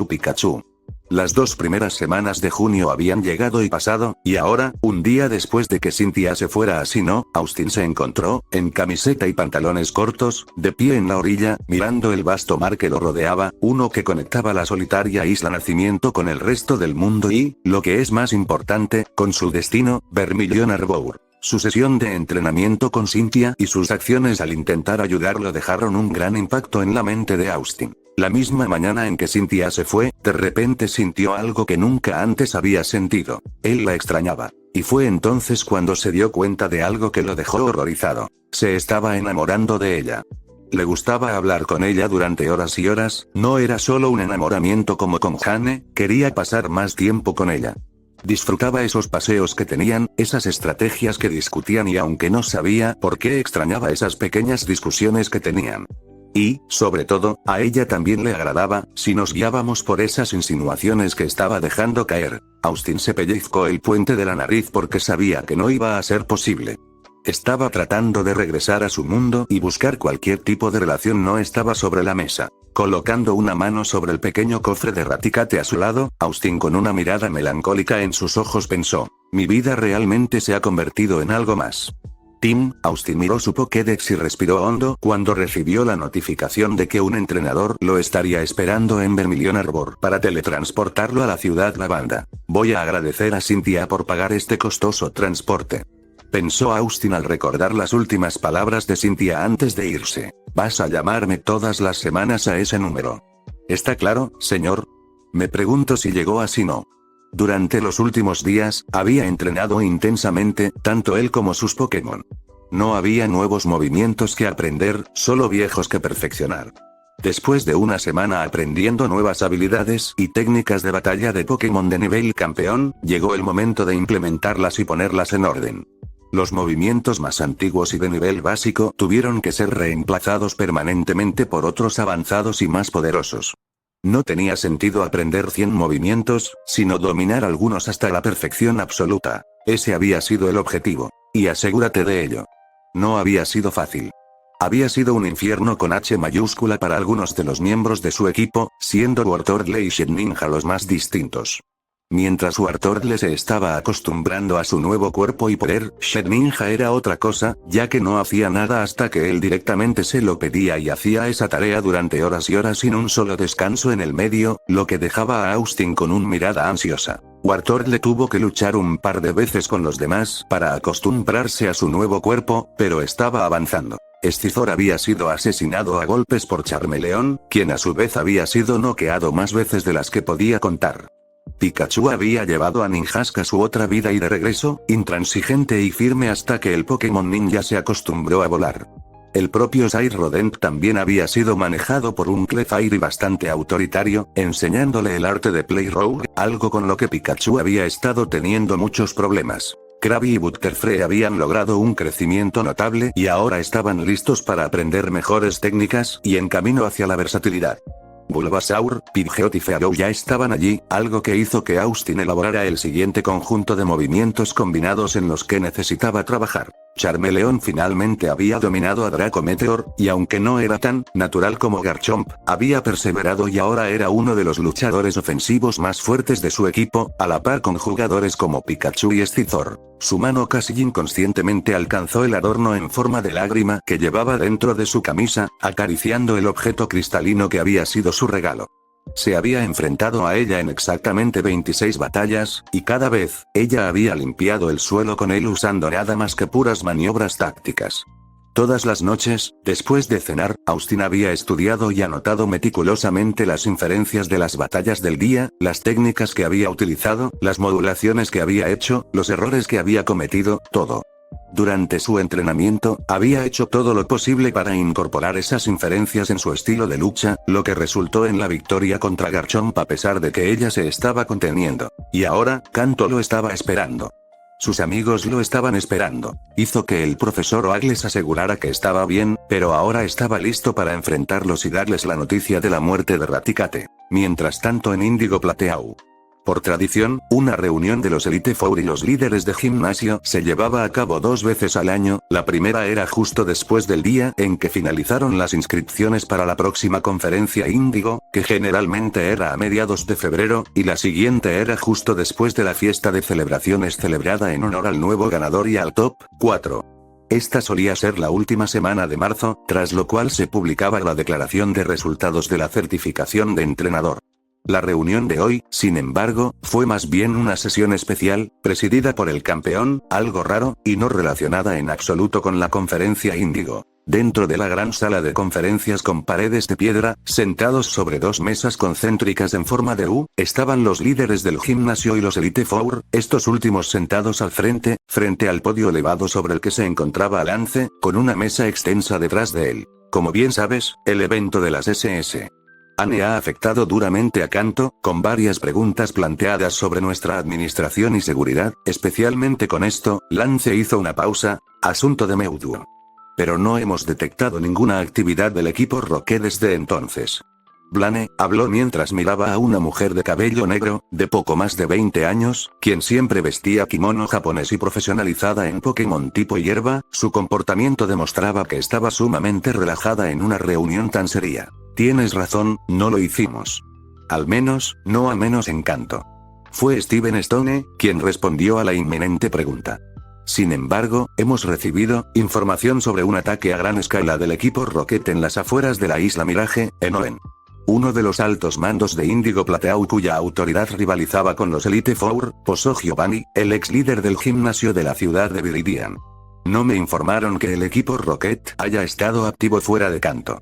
Pikachu. Las 2 primeras semanas de junio habían llegado y pasado, y ahora, un día después de que Cynthia se fuera a Sinnoh, Austin se encontró, en camiseta y pantalones cortos, de pie en la orilla, mirando el vasto mar que lo rodeaba, uno que conectaba la solitaria isla Nacimiento con el resto del mundo y, lo que es más importante, con su destino, Vermilion Arbor. Su sesión de entrenamiento con Cynthia y sus acciones al intentar ayudarlo dejaron un gran impacto en la mente de Austin. La misma mañana en que Cynthia se fue, de repente sintió algo que nunca antes había sentido. Él la extrañaba. Y fue entonces cuando se dio cuenta de algo que lo dejó horrorizado. Se estaba enamorando de ella. Le gustaba hablar con ella durante horas y horas, no era solo un enamoramiento como con Jane, quería pasar más tiempo con ella. Disfrutaba esos paseos que tenían, esas estrategias que discutían y aunque no sabía por qué extrañaba esas pequeñas discusiones que tenían. Y, sobre todo, a ella también le agradaba, si nos guiábamos por esas insinuaciones que estaba dejando caer. Austin se pellizcó el puente de la nariz porque sabía que no iba a ser posible. Estaba tratando de regresar a su mundo y buscar cualquier tipo de relación no estaba sobre la mesa. Colocando una mano sobre el pequeño cofre de Raticate a su lado, Austin con una mirada melancólica en sus ojos pensó, mi vida realmente se ha convertido en algo más. Austin miró su Pokédex y respiró hondo cuando recibió la notificación de que un entrenador lo estaría esperando en Vermilion Arbor para teletransportarlo a la ciudad Lavanda. Voy a agradecer a Cynthia por pagar este costoso transporte. Pensó Austin al recordar las últimas palabras de Cynthia antes de irse. Vas a llamarme todas las semanas a ese número. ¿Está claro, señor? Me pregunto si llegó a Sinnoh. Durante los últimos días, había entrenado intensamente, tanto él como sus Pokémon. No había nuevos movimientos que aprender, solo viejos que perfeccionar. Después de una semana aprendiendo nuevas habilidades y técnicas de batalla de Pokémon de nivel campeón, llegó el momento de implementarlas y ponerlas en orden. Los movimientos más antiguos y de nivel básico tuvieron que ser reemplazados permanentemente por otros avanzados y más poderosos. No tenía sentido aprender 100 movimientos, sino dominar algunos hasta la perfección absoluta. Ese había sido el objetivo. Y asegúrate de ello. No había sido fácil. Había sido un infierno con H mayúscula para algunos de los miembros de su equipo, siendo Wartortle y Shed Ninja los más distintos. Mientras Wartortle se estaba acostumbrando a su nuevo cuerpo y poder, Shed Ninja era otra cosa, ya que no hacía nada hasta que él directamente se lo pedía y hacía esa tarea durante horas y horas sin un solo descanso en el medio, lo que dejaba a Austin con una mirada ansiosa. Wartortle tuvo que luchar un par de veces con los demás para acostumbrarse a su nuevo cuerpo, pero estaba avanzando. Scizor había sido asesinado a golpes por Charmeleon, quien a su vez había sido noqueado más veces de las que podía contar. Pikachu había llevado a Ninjaska su otra vida y de regreso, intransigente y firme hasta que el Pokémon Ninja se acostumbró a volar. El propio Rodent también había sido manejado por un Clefairy bastante autoritario, enseñándole el arte de Play Rogue, algo con lo que Pikachu había estado teniendo muchos problemas. Krabby y Butterfree habían logrado un crecimiento notable y ahora estaban listos para aprender mejores técnicas y en camino hacia la versatilidad. Bulbasaur, Pidgeot y Fearow ya estaban allí, algo que hizo que Austin elaborara el siguiente conjunto de movimientos combinados en los que necesitaba trabajar. Charmeleon finalmente había dominado a Draco Meteor, y aunque no era tan natural como Garchomp, había perseverado y ahora era uno de los luchadores ofensivos más fuertes de su equipo, a la par con jugadores como Pikachu y Scizor. Su mano casi inconscientemente alcanzó el adorno en forma de lágrima que llevaba dentro de su camisa, acariciando el objeto cristalino que había sido su regalo. Se había enfrentado a ella en exactamente 26 batallas, y cada vez, ella había limpiado el suelo con él usando nada más que puras maniobras tácticas. Todas las noches, después de cenar, Austin había estudiado y anotado meticulosamente las inferencias de las batallas del día, las técnicas que había utilizado, las modulaciones que había hecho, los errores que había cometido, todo. Durante su entrenamiento, había hecho todo lo posible para incorporar esas inferencias en su estilo de lucha, lo que resultó en la victoria contra Garchomp a pesar de que ella se estaba conteniendo. Y ahora, Kanto lo estaba esperando. Sus amigos lo estaban esperando. Hizo que el profesor Oak les asegurara que estaba bien, pero ahora estaba listo para enfrentarlos y darles la noticia de la muerte de Raticate. Mientras tanto en Índigo Plateau. Por tradición, una reunión de los Elite Four y los líderes de gimnasio se llevaba a cabo 2 veces al año, la primera era justo después del día en que finalizaron las inscripciones para la próxima conferencia Índigo, que generalmente era a mediados de febrero, y la siguiente era justo después de la fiesta de celebraciones celebrada en honor al nuevo ganador y al top 4. Esta solía ser la última semana de marzo, tras lo cual se publicaba la declaración de resultados de la certificación de entrenador. La reunión de hoy, sin embargo, fue más bien una sesión especial, presidida por el campeón, algo raro, y no relacionada en absoluto con la conferencia Índigo. Dentro de la gran sala de conferencias con paredes de piedra, sentados sobre 2 mesas concéntricas en forma de U, estaban los líderes del gimnasio y los Elite Four, estos últimos sentados al frente al podio elevado sobre el que se encontraba Lance, con una mesa extensa detrás de él. Como bien sabes, el evento de las SS. Anne ha afectado duramente a Kanto, con varias preguntas planteadas sobre nuestra administración y seguridad, especialmente con esto, Lance hizo una pausa, asunto de Mewtwo. Pero no hemos detectado ninguna actividad del equipo Rocket desde entonces. Blaine habló mientras miraba a una mujer de cabello negro, de poco más de 20 años, quien siempre vestía kimono japonés y profesionalizada en Pokémon tipo hierba, su comportamiento demostraba que estaba sumamente relajada en una reunión tan seria. Tienes razón, no lo hicimos. Al menos, no a menos en Kanto. Fue Steven Stone, quien respondió a la inminente pregunta. Sin embargo, hemos recibido información sobre un ataque a gran escala del equipo Rocket en las afueras de la isla Mirage, en Oen. Uno de los altos mandos de Índigo Plateau cuya autoridad rivalizaba con los Elite Four, posó Giovanni, el ex líder del gimnasio de la ciudad de Viridian. No me informaron que el equipo Rocket haya estado activo fuera de Kanto.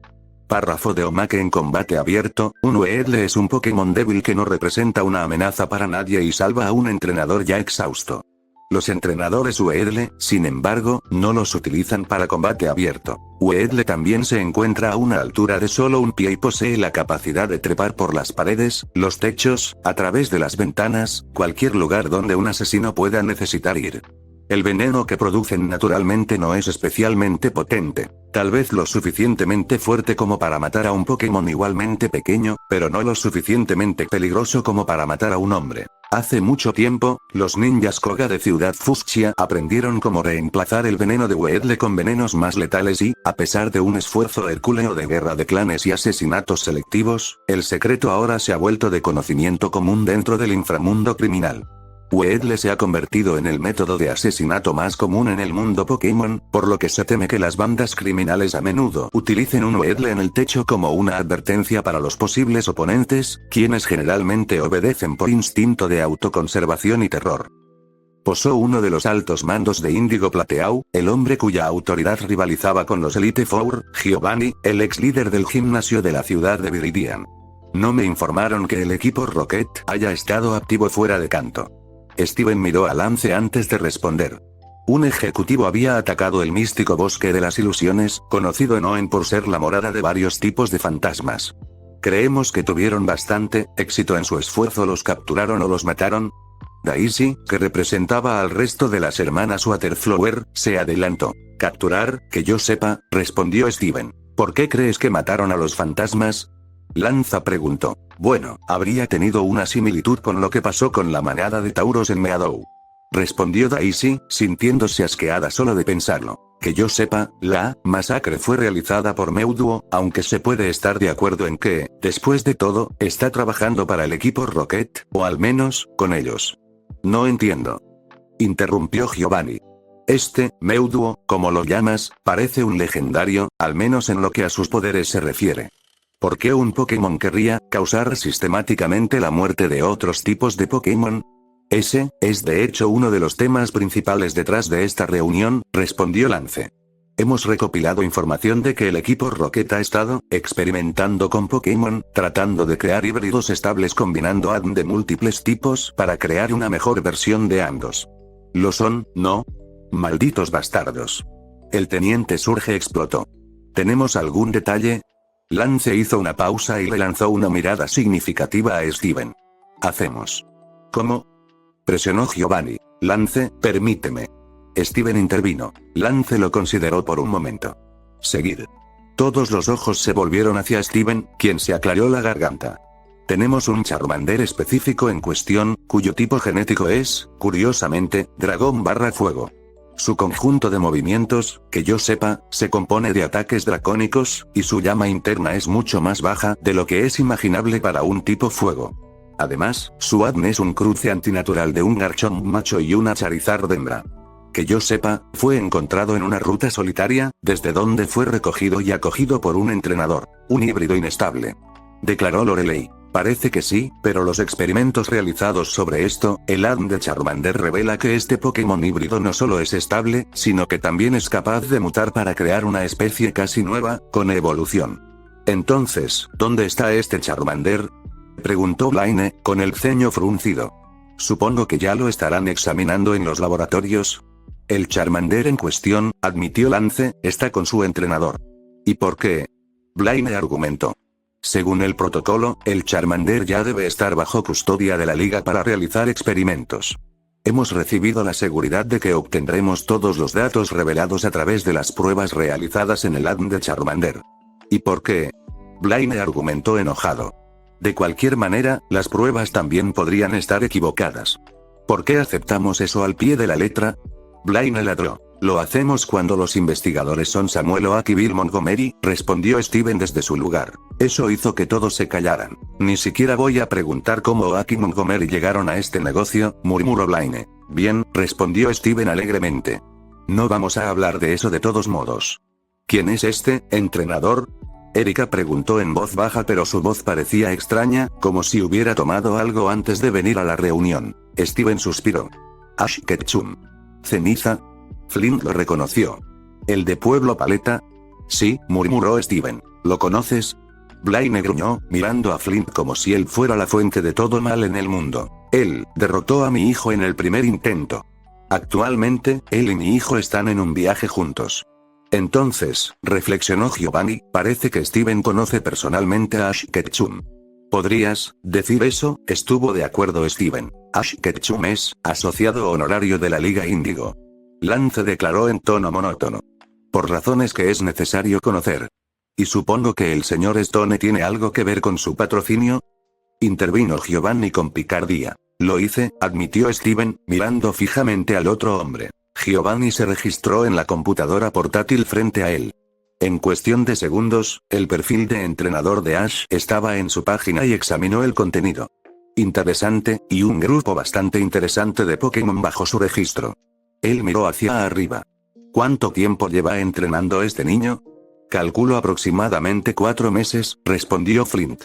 Párrafo de Omake en combate abierto, un Weedle es un Pokémon débil que no representa una amenaza para nadie y salva a un entrenador ya exhausto. Los entrenadores Weedle, sin embargo, no los utilizan para combate abierto. Weedle también se encuentra a una altura de solo un pie y posee la capacidad de trepar por las paredes, los techos, a través de las ventanas, cualquier lugar donde un asesino pueda necesitar ir. El veneno que producen naturalmente no es especialmente potente. Tal vez lo suficientemente fuerte como para matar a un Pokémon igualmente pequeño, pero no lo suficientemente peligroso como para matar a un hombre. Hace mucho tiempo, los ninjas Koga de Ciudad Fuchsia aprendieron cómo reemplazar el veneno de Weedle con venenos más letales y, a pesar de un esfuerzo hercúleo de guerra de clanes y asesinatos selectivos, el secreto ahora se ha vuelto de conocimiento común dentro del inframundo criminal. Weedle se ha convertido en el método de asesinato más común en el mundo Pokémon, por lo que se teme que las bandas criminales a menudo utilicen un Weedle en el techo como una advertencia para los posibles oponentes, quienes generalmente obedecen por instinto de autoconservación y terror. Posó uno de los altos mandos de Índigo Plateau, el hombre cuya autoridad rivalizaba con los Elite Four, Giovanni, el ex líder del gimnasio de la ciudad de Viridian. No me informaron que el equipo Rocket haya estado activo fuera de Kanto. Steven miró a Lance antes de responder. Un ejecutivo había atacado el místico bosque de las ilusiones, conocido en Hoenn por ser la morada de varios tipos de fantasmas. Creemos que tuvieron bastante éxito en su esfuerzo. ¿Los capturaron o los mataron? Daisy, que representaba al resto de las hermanas Waterflower, se adelantó. «Capturar, que yo sepa», respondió Steven. «¿Por qué crees que mataron a los fantasmas?». Lanza preguntó. «Bueno, habría tenido una similitud con lo que pasó con la manada de Tauros en Meadow», respondió Daisy, sintiéndose asqueada solo de pensarlo. «Que yo sepa, la masacre fue realizada por Meowth, aunque se puede estar de acuerdo en que, después de todo, está trabajando para el equipo Rocket, o al menos, con ellos». «No entiendo», interrumpió Giovanni. Meowth, como lo llamas, parece un legendario, al menos en lo que a sus poderes se refiere. ¿Por qué un Pokémon querría causar sistemáticamente la muerte de otros tipos de Pokémon? Ese es de hecho uno de los temas principales detrás de esta reunión, respondió Lance. Hemos recopilado información de que el equipo Rocket ha estado experimentando con Pokémon, tratando de crear híbridos estables combinando ADN de múltiples tipos para crear una mejor versión de ambos. ¿Lo son, no? Malditos bastardos. El teniente Surge explotó. ¿Tenemos algún detalle? Lance hizo una pausa y le lanzó una mirada significativa a Steven. «Hacemos». «¿Cómo?», presionó Giovanni. «Lance, permíteme». Steven intervino. Lance lo consideró por un momento. «Seguid». Todos los ojos se volvieron hacia Steven, quien se aclaró la garganta. «Tenemos un Charmander específico en cuestión, cuyo tipo genético es, curiosamente, dragón/fuego. Su conjunto de movimientos, que yo sepa, se compone de ataques dracónicos, y su llama interna es mucho más baja de lo que es imaginable para un tipo fuego. Además, su ADN es un cruce antinatural de un Garchomp macho y una Charizard hembra. Que yo sepa, fue encontrado en una ruta solitaria, desde donde fue recogido y acogido por un entrenador, un híbrido inestable», declaró Lorelei. «Parece que sí, pero los experimentos realizados sobre esto, el ADN de Charmander revela que este Pokémon híbrido no solo es estable, sino que también es capaz de mutar para crear una especie casi nueva, con evolución». «Entonces, ¿dónde está este Charmander?», preguntó Blaine, con el ceño fruncido. «Supongo que ya lo estarán examinando en los laboratorios». «El Charmander en cuestión», admitió Lance, «está con su entrenador». «¿Y por qué?», Blaine argumentó. «Según el protocolo, el Charmander ya debe estar bajo custodia de la Liga para realizar experimentos. Hemos recibido la seguridad de que obtendremos todos los datos revelados a través de las pruebas realizadas en el ADN de Charmander». «¿Y por qué?», Blaine argumentó enojado. «De cualquier manera, las pruebas también podrían estar equivocadas. ¿Por qué aceptamos eso al pie de la letra?», Blaine ladró. «Lo hacemos cuando los investigadores son Samuel Oak y Bill Montgomery», respondió Steven desde su lugar. Eso hizo que todos se callaran. «Ni siquiera voy a preguntar cómo Oak y Montgomery llegaron a este negocio», murmuró Blaine. «Bien», respondió Steven alegremente. «No vamos a hablar de eso de todos modos». «¿Quién es este entrenador?», Erika preguntó en voz baja, pero su voz parecía extraña, como si hubiera tomado algo antes de venir a la reunión. Steven suspiró. «Ash Ketchum. ¿Ceniza?». Flint lo reconoció. «¿El de Pueblo Paleta?». «Sí», murmuró Steven. «¿Lo conoces?». Blaine gruñó, mirando a Flint como si él fuera la fuente de todo mal en el mundo. «Él derrotó a mi hijo en el primer intento. Actualmente, él y mi hijo están en un viaje juntos». Entonces, reflexionó Giovanni, parece que Steven conoce personalmente a Ash Ketchum. «¿Podrías decir eso?», estuvo de acuerdo Steven. «Ash Ketchum es asociado honorario de la Liga Índigo». Lance declaró en tono monótono. Por razones que es necesario conocer. ¿Y supongo que el señor Stone tiene algo que ver con su patrocinio? Intervino Giovanni con picardía. Lo hice, admitió Steven, mirando fijamente al otro hombre. Giovanni se registró en la computadora portátil frente a él. En cuestión de segundos, el perfil de entrenador de Ash estaba en su página y examinó el contenido. Interesante, y un grupo bastante interesante de Pokémon bajo su registro. Él miró hacia arriba. ¿Cuánto tiempo lleva entrenando este niño? Calculo aproximadamente 4 meses, respondió Flint.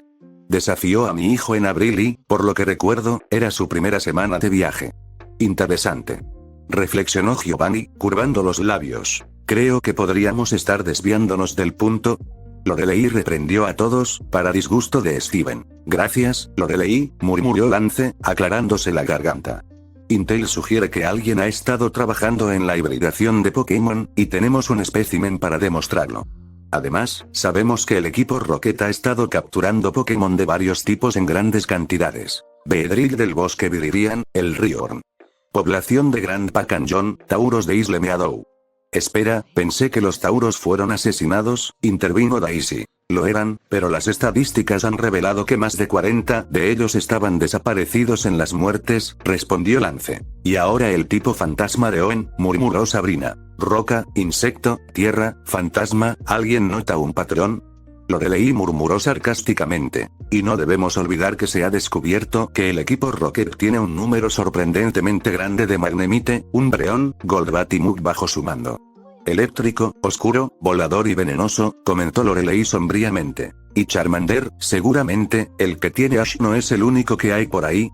Desafió a mi hijo en abril y, por lo que recuerdo, era su primera semana de viaje. Interesante. Reflexionó Giovanni, curvando los labios. Creo que podríamos estar desviándonos del punto. Lorelei reprendió a todos, para disgusto de Steven. Gracias, Lorelei, murmuró Lance, aclarándose la garganta. Intel sugiere que alguien ha estado trabajando en la hibridación de Pokémon, y tenemos un espécimen para demostrarlo. Además, sabemos que el equipo Rocket ha estado capturando Pokémon de varios tipos en grandes cantidades. Beedrill del bosque Viridian, el Rhyhorn. Población de Grand Pacanjon, Tauros de Isle Meadow. Espera, pensé que los Tauros fueron asesinados, intervino Daisy. Lo eran, pero las estadísticas han revelado que más de 40 de ellos estaban desaparecidos en las muertes, respondió Lance. Y ahora el tipo fantasma de Owen, murmuró Sabrina. Roca, insecto, tierra, fantasma, ¿alguien nota un patrón? Lorelei murmuró sarcásticamente. Y no debemos olvidar que se ha descubierto que el equipo Rocket tiene un número sorprendentemente grande de Magnemite, Umbreon, Golbat y Muk bajo su mando. Eléctrico, oscuro, volador y venenoso, comentó Lorelei sombríamente. Y Charmander, seguramente, el que tiene Ash no es el único que hay por ahí.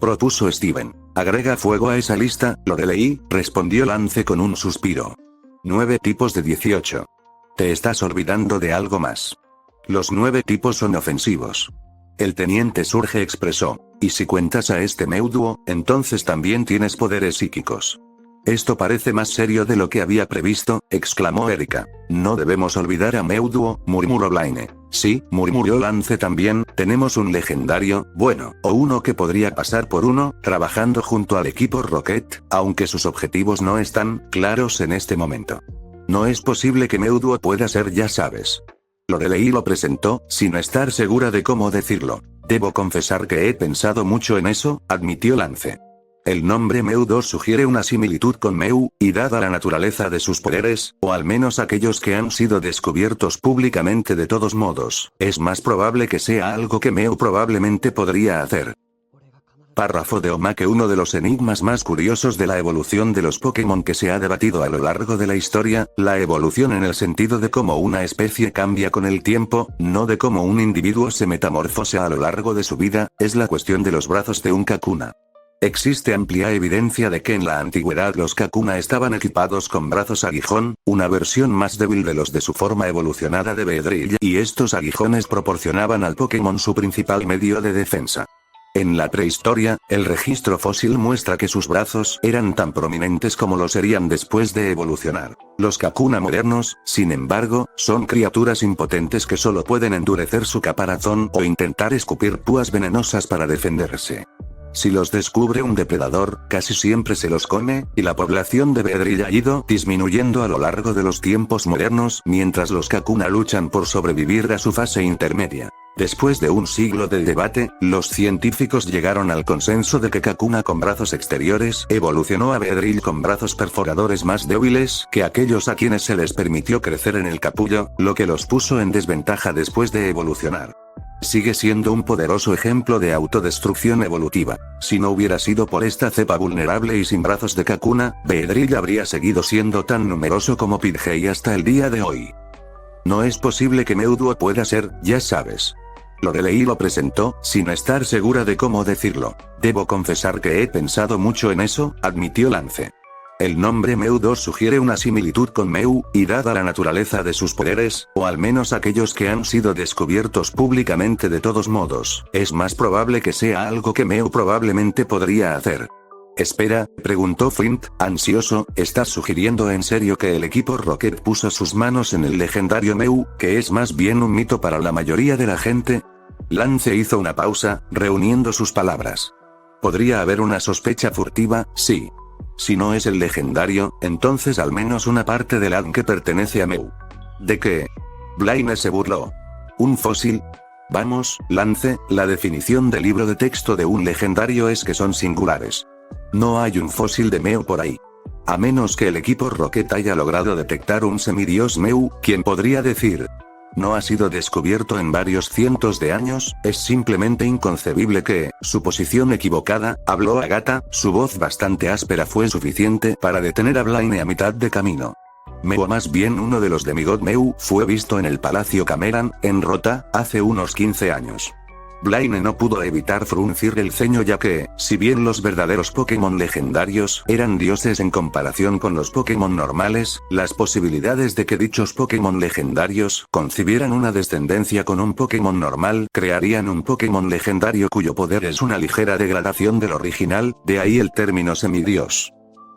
Propuso Steven. Agrega fuego a esa lista, Lorelei, respondió Lance con un suspiro. 9 tipos de 18. Te estás olvidando de algo más. Los 9 tipos son ofensivos. El teniente Surge expresó. Y si cuentas a este Mewtwo, entonces también tienes poderes psíquicos. Esto parece más serio de lo que había previsto, exclamó Erika. No debemos olvidar a Mewtwo, murmuró Blaine. Sí, murmuró Lance también, tenemos un legendario, bueno, o uno que podría pasar por uno, trabajando junto al equipo Rocket, aunque sus objetivos no están claros en este momento. No es posible que Mewtwo pueda ser, ya sabes. Lorelei lo presentó, sin estar segura de cómo decirlo. Debo confesar que he pensado mucho en eso, admitió Lance. El nombre Mewtwo sugiere una similitud con Mew, y dada la naturaleza de sus poderes, o al menos aquellos que han sido descubiertos públicamente de todos modos, es más probable que sea algo que Mew probablemente podría hacer. Párrafo de Omake. Uno de los enigmas más curiosos de la evolución de los Pokémon que se ha debatido a lo largo de la historia, la evolución en el sentido de cómo una especie cambia con el tiempo, no de cómo un individuo se metamorfosa a lo largo de su vida, es la cuestión de los brazos de un Kakuna. Existe amplia evidencia de que en la antigüedad los Kakuna estaban equipados con brazos aguijón, una versión más débil de los de su forma evolucionada de Beedrill, y estos aguijones proporcionaban al Pokémon su principal medio de defensa. En la prehistoria, el registro fósil muestra que sus brazos eran tan prominentes como lo serían después de evolucionar. Los Kakuna modernos, sin embargo, son criaturas impotentes que solo pueden endurecer su caparazón o intentar escupir púas venenosas para defenderse. Si los descubre un depredador, casi siempre se los come, y la población de Beedrill ha ido disminuyendo a lo largo de los tiempos modernos mientras los Kakuna luchan por sobrevivir a su fase intermedia. Después de un siglo de debate, los científicos llegaron al consenso de que Kakuna con brazos exteriores evolucionó a Beedrill con brazos perforadores más débiles que aquellos a quienes se les permitió crecer en el capullo, lo que los puso en desventaja después de evolucionar. Sigue siendo un poderoso ejemplo de autodestrucción evolutiva. Si no hubiera sido por esta cepa vulnerable y sin brazos de Kakuna, Beedrill habría seguido siendo tan numeroso como Pidgey hasta el día de hoy. No es posible que Mewtwo pueda ser, ya sabes. Lorelei lo presentó, sin estar segura de cómo decirlo. Debo confesar que he pensado mucho en eso, admitió Lance. El nombre Mewtwo sugiere una similitud con Mew, y dada la naturaleza de sus poderes, o al menos aquellos que han sido descubiertos públicamente de todos modos, es más probable que sea algo que Mew probablemente podría hacer. Espera, preguntó Flint, ansioso, ¿estás sugiriendo en serio que el equipo Rocket puso sus manos en el legendario Mew, que es más bien un mito para la mayoría de la gente? Lance hizo una pausa, reuniendo sus palabras. Podría haber una sospecha furtiva, sí. Si no es el legendario, entonces al menos una parte del ADN que pertenece a Mew. ¿De qué? Blaine se burló. ¿Un fósil? Vamos, Lance, la definición del libro de texto de un legendario es que son singulares. No hay un fósil de Mew por ahí. A menos que el equipo Rocket haya logrado detectar un semidios Mew, ¿quién podría decir? No ha sido descubierto en varios cientos de años, es simplemente inconcebible que, suposición equivocada, habló Agatha, su voz bastante áspera fue suficiente para detener a Blaine a mitad de camino. Mew, o más bien uno de los Demigod Mew, fue visto en el Palacio Cameron, en Rota, hace unos 15 años. Blaine no pudo evitar fruncir el ceño ya que, si bien los verdaderos Pokémon legendarios eran dioses en comparación con los Pokémon normales, las posibilidades de que dichos Pokémon legendarios concibieran una descendencia con un Pokémon normal crearían un Pokémon legendario cuyo poder es una ligera degradación del original, de ahí el término semidios.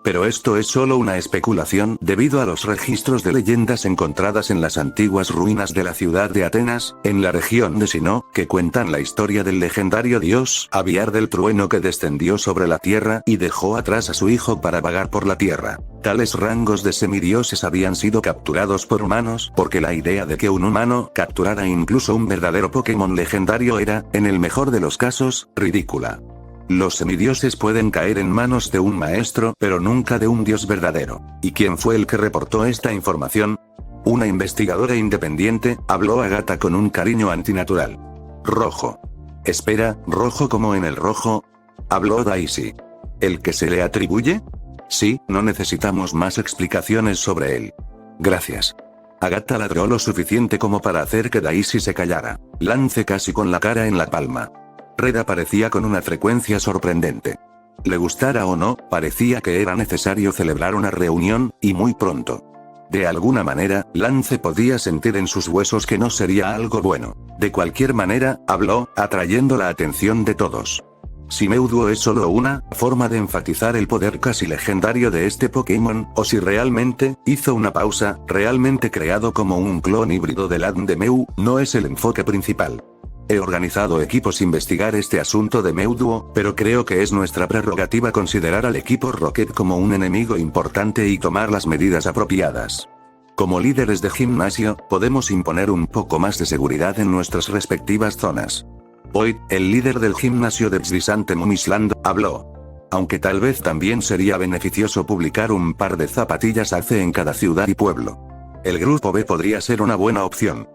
Pero esto es solo una especulación debido a los registros de leyendas encontradas en las antiguas ruinas de la ciudad de Atenas, en la región de Sinnoh, que cuentan la historia del legendario dios Aviar del Trueno que descendió sobre la tierra y dejó atrás a su hijo para vagar por la tierra. Tales rangos de semidioses habían sido capturados por humanos porque la idea de que un humano capturara incluso un verdadero Pokémon legendario era, en el mejor de los casos, ridícula. Los semidioses pueden caer en manos de un maestro, pero nunca de un dios verdadero. ¿Y quién fue el que reportó esta información? Una investigadora independiente, habló Agatha con un cariño antinatural. Rojo. Espera, ¿rojo como en el rojo? Habló Daisy. ¿El que se le atribuye? Sí, no necesitamos más explicaciones sobre él. Gracias. Agatha ladró lo suficiente como para hacer que Daisy se callara. Lance casi con la cara en la palma. Red aparecía con una frecuencia sorprendente. Le gustara o no, parecía que era necesario celebrar una reunión, y muy pronto. De alguna manera, Lance podía sentir en sus huesos que no sería algo bueno. De cualquier manera, habló, atrayendo la atención de todos. Si Mewtwo es solo una forma de enfatizar el poder casi legendario de este Pokémon, o si realmente, hizo una pausa, realmente creado como un clon híbrido del ADN de Mew, no es el enfoque principal. He organizado equipos investigar este asunto de Mewtwo, pero creo que es nuestra prerrogativa considerar al equipo Rocket como un enemigo importante y tomar las medidas apropiadas. Como líderes de gimnasio, podemos imponer un poco más de seguridad en nuestras respectivas zonas. Boyd, el líder del gimnasio de Chrysanthemum Island, habló. Aunque tal vez también sería beneficioso publicar un par de zapatillas AC en cada ciudad y pueblo. El grupo B podría ser una buena opción.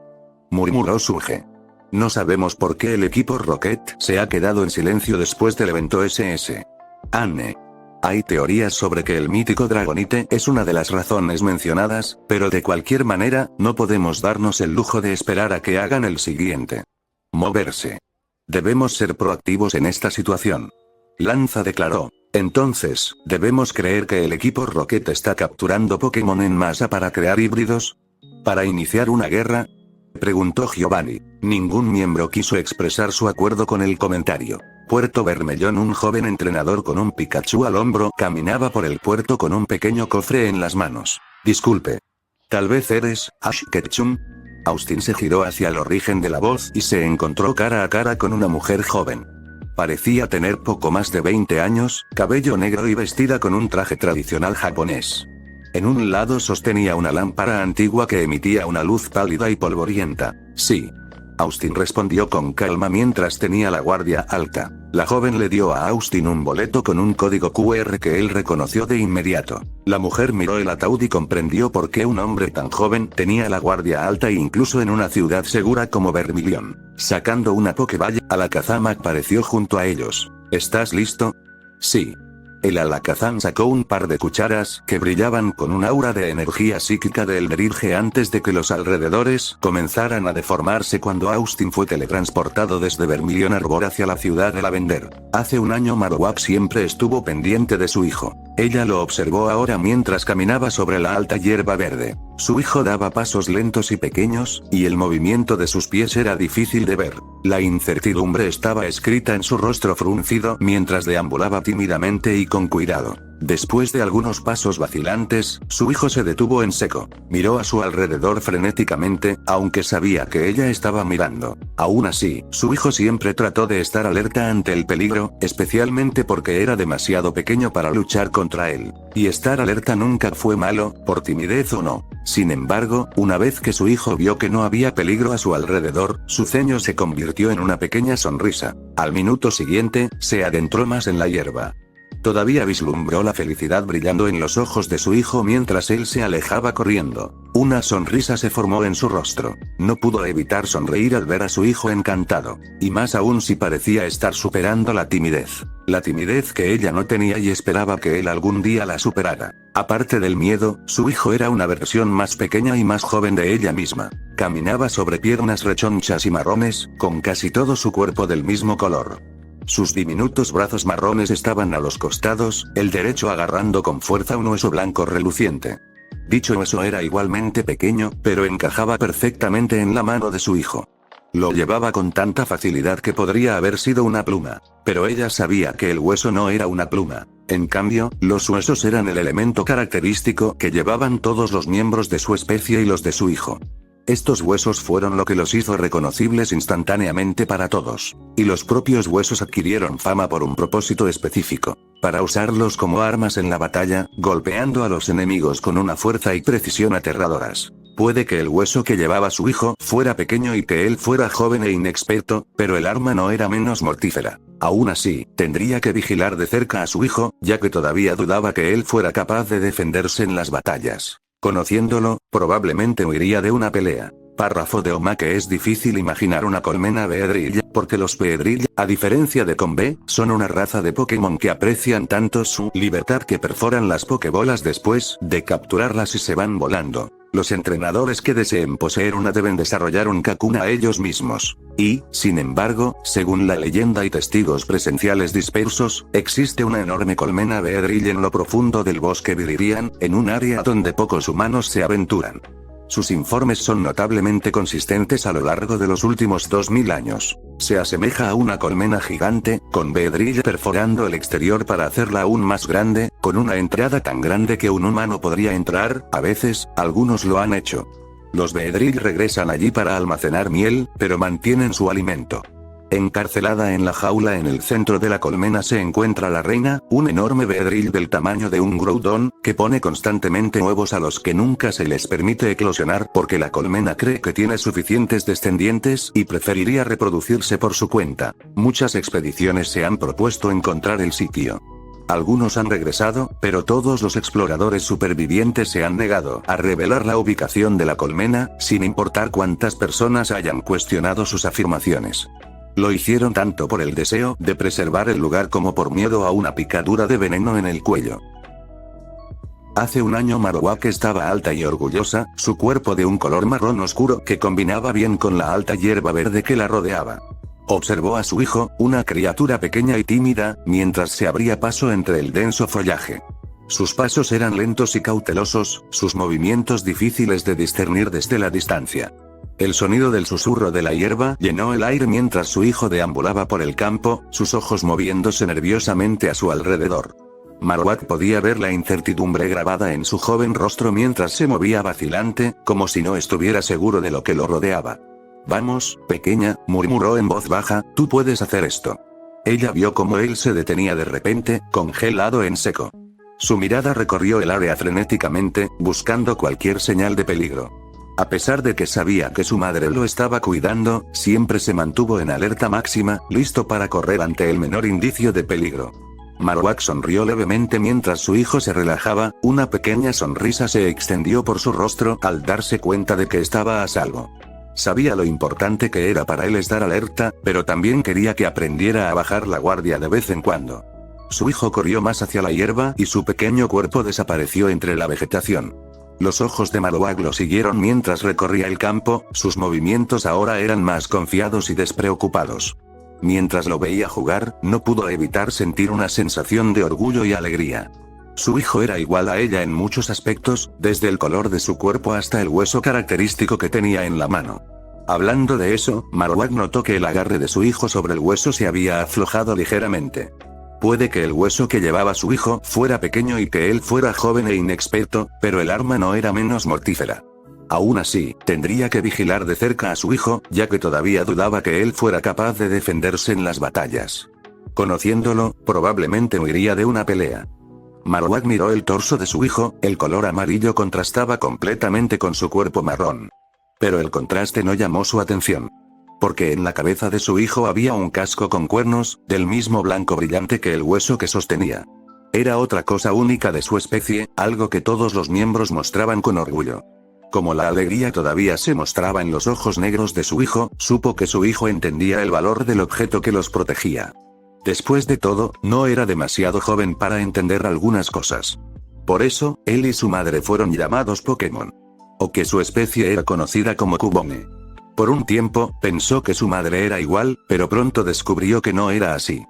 Murmuró Suge. No sabemos por qué el equipo Rocket se ha quedado en silencio después del evento SS. Anne. Hay teorías sobre que el mítico Dragonite es una de las razones mencionadas, pero de cualquier manera, no podemos darnos el lujo de esperar a que hagan el siguiente. Moverse. Debemos ser proactivos en esta situación. Lanza declaró. Entonces, ¿debemos creer que el equipo Rocket está capturando Pokémon en masa para crear híbridos? ¿Para iniciar una guerra? Preguntó Giovanni. Ningún miembro quiso expresar su acuerdo con el comentario. Puerto Bermellón. Un joven entrenador con un Pikachu al hombro caminaba por el puerto con un pequeño cofre en las manos. Disculpe. ¿Tal vez eres Ash Ketchum? Austin se giró hacia el origen de la voz y se encontró cara a cara con una mujer joven. Parecía tener poco más de 20 años, cabello negro y vestida con un traje tradicional japonés. En un lado sostenía una lámpara antigua que emitía una luz pálida y polvorienta. Sí. Austin respondió con calma mientras tenía la guardia alta. La joven le dio a Austin un boleto con un código QR que él reconoció de inmediato. La mujer miró el ataúd y comprendió por qué un hombre tan joven tenía la guardia alta incluso en una ciudad segura como Vermilion. Sacando una Pokéball, Alakazam apareció junto a ellos. ¿Estás listo? Sí. El Alakazam sacó un par de cucharas que brillaban con un aura de energía psíquica de Elderige antes de que los alrededores comenzaran a deformarse cuando Austin fue teletransportado desde Vermilion Arbor hacia la ciudad de Lavender. Hace un año Marowak siempre estuvo pendiente de su hijo. Ella lo observó ahora mientras caminaba sobre la alta hierba verde. Su hijo daba pasos lentos y pequeños, y el movimiento de sus pies era difícil de ver. La incertidumbre estaba escrita en su rostro fruncido mientras deambulaba tímidamente y con cuidado. Después de algunos pasos vacilantes, su hijo se detuvo en seco. Miró a su alrededor frenéticamente, aunque sabía que ella estaba mirando. Aún así, su hijo siempre trató de estar alerta ante el peligro, especialmente porque era demasiado pequeño para luchar contra él. Y estar alerta nunca fue malo, por timidez o no. Sin embargo, una vez que su hijo vio que no había peligro a su alrededor, su ceño se convirtió en una pequeña sonrisa. Al minuto siguiente, se adentró más en la hierba. Todavía vislumbró la felicidad brillando en los ojos de su hijo mientras él se alejaba corriendo. Una sonrisa se formó en su rostro. No pudo evitar sonreír al ver a su hijo encantado. Y más aún si parecía estar superando la timidez. La timidez que ella no tenía y esperaba que él algún día la superara. Aparte del miedo, su hijo era una versión más pequeña y más joven de ella misma. Caminaba sobre piernas rechonchas y marrones, con casi todo su cuerpo del mismo color. Sus diminutos brazos marrones estaban a los costados, el derecho agarrando con fuerza un hueso blanco reluciente. Dicho hueso era igualmente pequeño, pero encajaba perfectamente en la mano de su hijo. Lo llevaba con tanta facilidad que podría haber sido una pluma. Pero ella sabía que el hueso no era una pluma. En cambio, los huesos eran el elemento característico que llevaban todos los miembros de su especie y los de su hijo. Estos huesos fueron lo que los hizo reconocibles instantáneamente para todos. Y los propios huesos adquirieron fama por un propósito específico. Para usarlos como armas en la batalla, golpeando a los enemigos con una fuerza y precisión aterradoras. Puede que el hueso que llevaba su hijo fuera pequeño y que él fuera joven e inexperto, pero el arma no era menos mortífera. Aún así, tendría que vigilar de cerca a su hijo, ya que todavía dudaba que él fuera capaz de defenderse en las batallas. Conociéndolo, probablemente huiría de una pelea. Párrafo de Oma que es difícil imaginar una colmena Beedrill, porque los Beedrill, a diferencia de Combe, son una raza de Pokémon que aprecian tanto su libertad que perforan las Pokébolas después de capturarlas y se van volando. Los entrenadores que deseen poseer una deben desarrollar un Kakuna ellos mismos. Y, sin embargo, según la leyenda y testigos presenciales dispersos, existe una enorme colmena Beedrill en lo profundo del bosque Viridian, en un área donde pocos humanos se aventuran. Sus informes son notablemente consistentes a lo largo de los últimos 2000 años. Se asemeja a una colmena gigante, con Beedrill perforando el exterior para hacerla aún más grande, con una entrada tan grande que un humano podría entrar. A veces, algunos lo han hecho. Los Beedrill regresan allí para almacenar miel, pero mantienen su alimento. Encarcelada en la jaula en el centro de la colmena se encuentra la reina, un enorme Beedrill del tamaño de un Groudon, que pone constantemente huevos a los que nunca se les permite eclosionar porque la colmena cree que tiene suficientes descendientes y preferiría reproducirse por su cuenta. Muchas expediciones se han propuesto encontrar el sitio. Algunos han regresado, pero todos los exploradores supervivientes se han negado a revelar la ubicación de la colmena, sin importar cuántas personas hayan cuestionado sus afirmaciones. Lo hicieron tanto por el deseo de preservar el lugar como por miedo a una picadura de veneno en el cuello. Hace un año Marowak estaba alta y orgullosa, su cuerpo de un color marrón oscuro que combinaba bien con la alta hierba verde que la rodeaba. Observó a su hijo, una criatura pequeña y tímida, mientras se abría paso entre el denso follaje. Sus pasos eran lentos y cautelosos, sus movimientos difíciles de discernir desde la distancia. El sonido del susurro de la hierba llenó el aire mientras su hijo deambulaba por el campo, sus ojos moviéndose nerviosamente a su alrededor. Marowak podía ver la incertidumbre grabada en su joven rostro mientras se movía vacilante, como si no estuviera seguro de lo que lo rodeaba. «Vamos, pequeña», murmuró en voz baja, «tú puedes hacer esto». Ella vio cómo él se detenía de repente, congelado en seco. Su mirada recorrió el área frenéticamente, buscando cualquier señal de peligro. A pesar de que sabía que su madre lo estaba cuidando, siempre se mantuvo en alerta máxima, listo para correr ante el menor indicio de peligro. Marowak sonrió levemente mientras su hijo se relajaba, una pequeña sonrisa se extendió por su rostro al darse cuenta de que estaba a salvo. Sabía lo importante que era para él estar alerta, pero también quería que aprendiera a bajar la guardia de vez en cuando. Su hijo corrió más hacia la hierba y su pequeño cuerpo desapareció entre la vegetación. Los ojos de Marowak lo siguieron mientras recorría el campo, sus movimientos ahora eran más confiados y despreocupados. Mientras lo veía jugar, no pudo evitar sentir una sensación de orgullo y alegría. Su hijo era igual a ella en muchos aspectos, desde el color de su cuerpo hasta el hueso característico que tenía en la mano. Hablando de eso, Marowak notó que el agarre de su hijo sobre el hueso se había aflojado ligeramente. Puede que el hueso que llevaba su hijo fuera pequeño y que él fuera joven e inexperto, pero el arma no era menos mortífera. Aún así, tendría que vigilar de cerca a su hijo, ya que todavía dudaba que él fuera capaz de defenderse en las batallas. Conociéndolo, probablemente huiría de una pelea. Marowak miró el torso de su hijo, el color amarillo contrastaba completamente con su cuerpo marrón. Pero el contraste no llamó su atención. Porque en la cabeza de su hijo había un casco con cuernos, del mismo blanco brillante que el hueso que sostenía. Era otra cosa única de su especie, algo que todos los miembros mostraban con orgullo. Como la alegría todavía se mostraba en los ojos negros de su hijo, supo que su hijo entendía el valor del objeto que los protegía. Después de todo, no era demasiado joven para entender algunas cosas. Por eso, él y su madre fueron llamados Pokémon. O que su especie era conocida como Cubone. Por un tiempo, pensó que su madre era igual, pero pronto descubrió que no era así.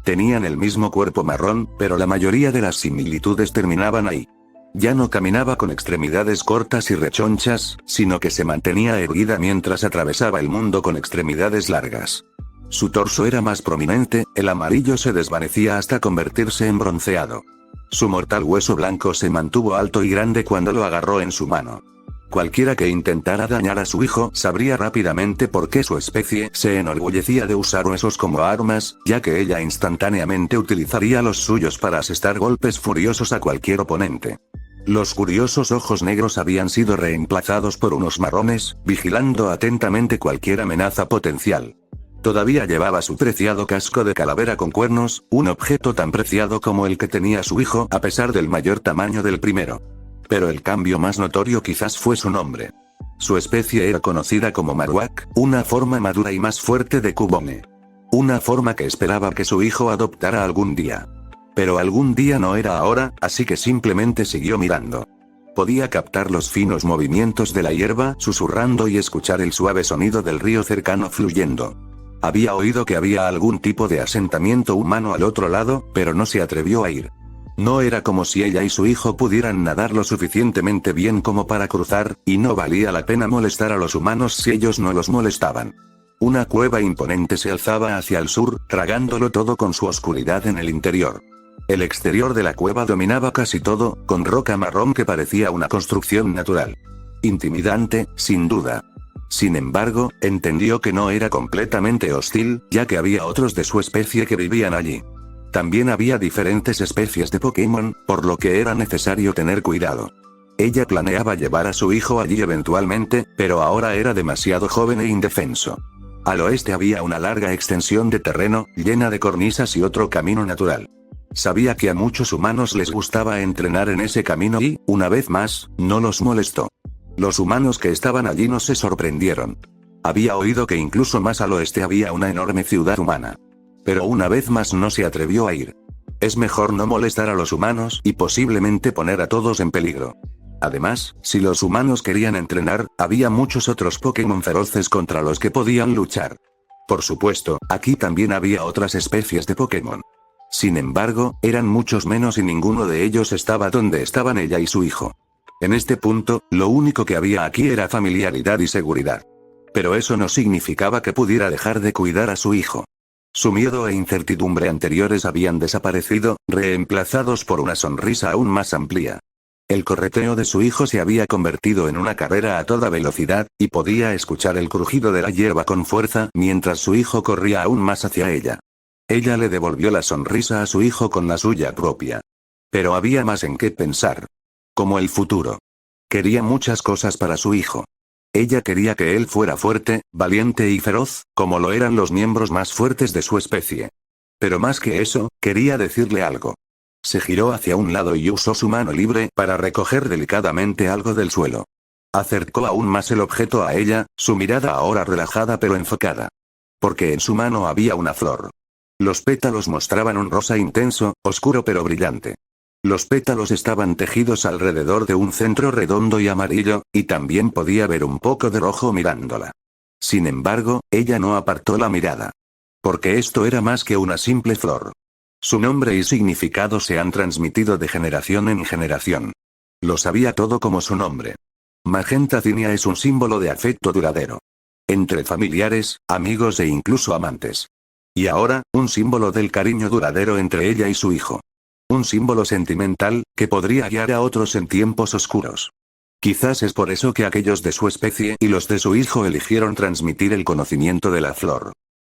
Tenían el mismo cuerpo marrón, pero la mayoría de las similitudes terminaban ahí. Ya no caminaba con extremidades cortas y rechonchas, sino que se mantenía erguida mientras atravesaba el mundo con extremidades largas. Su torso era más prominente, el amarillo se desvanecía hasta convertirse en bronceado. Su mortal hueso blanco se mantuvo alto y grande cuando lo agarró en su mano. Cualquiera que intentara dañar a su hijo sabría rápidamente por qué su especie se enorgullecía de usar huesos como armas, ya que ella instantáneamente utilizaría los suyos para asestar golpes furiosos a cualquier oponente. Los curiosos ojos negros habían sido reemplazados por unos marrones, vigilando atentamente cualquier amenaza potencial. Todavía llevaba su preciado casco de calavera con cuernos, un objeto tan preciado como el que tenía su hijo a pesar del mayor tamaño del primero. Pero el cambio más notorio quizás fue su nombre. Su especie era conocida como Marowak, una forma madura y más fuerte de Cubone. Una forma que esperaba que su hijo adoptara algún día. Pero algún día no era ahora, así que simplemente siguió mirando. Podía captar los finos movimientos de la hierba susurrando y escuchar el suave sonido del río cercano fluyendo. Había oído que había algún tipo de asentamiento humano al otro lado, pero no se atrevió a ir. No era como si ella y su hijo pudieran nadar lo suficientemente bien como para cruzar, y no valía la pena molestar a los humanos si ellos no los molestaban. Una cueva imponente se alzaba hacia el sur, tragándolo todo con su oscuridad en el interior. El exterior de la cueva dominaba casi todo, con roca marrón que parecía una construcción natural. Intimidante, sin duda. Sin embargo, entendió que no era completamente hostil, ya que había otros de su especie que vivían allí. También había diferentes especies de Pokémon, por lo que era necesario tener cuidado. Ella planeaba llevar a su hijo allí eventualmente, pero ahora era demasiado joven e indefenso. Al oeste había una larga extensión de terreno, llena de cornisas y otro camino natural. Sabía que a muchos humanos les gustaba entrenar en ese camino y, una vez más, no los molestó. Los humanos que estaban allí no se sorprendieron. Había oído que incluso más al oeste había una enorme ciudad humana. Pero una vez más no se atrevió a ir. Es mejor no molestar a los humanos y posiblemente poner a todos en peligro. Además, si los humanos querían entrenar, había muchos otros Pokémon feroces contra los que podían luchar. Por supuesto, aquí también había otras especies de Pokémon. Sin embargo, eran muchos menos y ninguno de ellos estaba donde estaban ella y su hijo. En este punto, lo único que había aquí era familiaridad y seguridad. Pero eso no significaba que pudiera dejar de cuidar a su hijo. Su miedo e incertidumbre anteriores habían desaparecido, reemplazados por una sonrisa aún más amplia. El correteo de su hijo se había convertido en una carrera a toda velocidad, y podía escuchar el crujido de la hierba con fuerza mientras su hijo corría aún más hacia ella. Ella le devolvió la sonrisa a su hijo con la suya propia. Pero había más en qué pensar. Como el futuro. Quería muchas cosas para su hijo. Ella quería que él fuera fuerte, valiente y feroz, como lo eran los miembros más fuertes de su especie. Pero más que eso, quería decirle algo. Se giró hacia un lado y usó su mano libre para recoger delicadamente algo del suelo. Acercó aún más el objeto a ella, su mirada ahora relajada pero enfocada. Porque en su mano había una flor. Los pétalos mostraban un rosa intenso, oscuro pero brillante. Los pétalos estaban tejidos alrededor de un centro redondo y amarillo, y también podía ver un poco de rojo mirándola. Sin embargo, ella no apartó la mirada. Porque esto era más que una simple flor. Su nombre y significado se han transmitido de generación en generación. Lo sabía todo como su nombre. Magenta Cinia es un símbolo de afecto duradero. Entre familiares, amigos e incluso amantes. Y ahora, un símbolo del cariño duradero entre ella y su hijo. Un símbolo sentimental, que podría guiar a otros en tiempos oscuros. Quizás es por eso que aquellos de su especie y los de su hijo eligieron transmitir el conocimiento de la flor.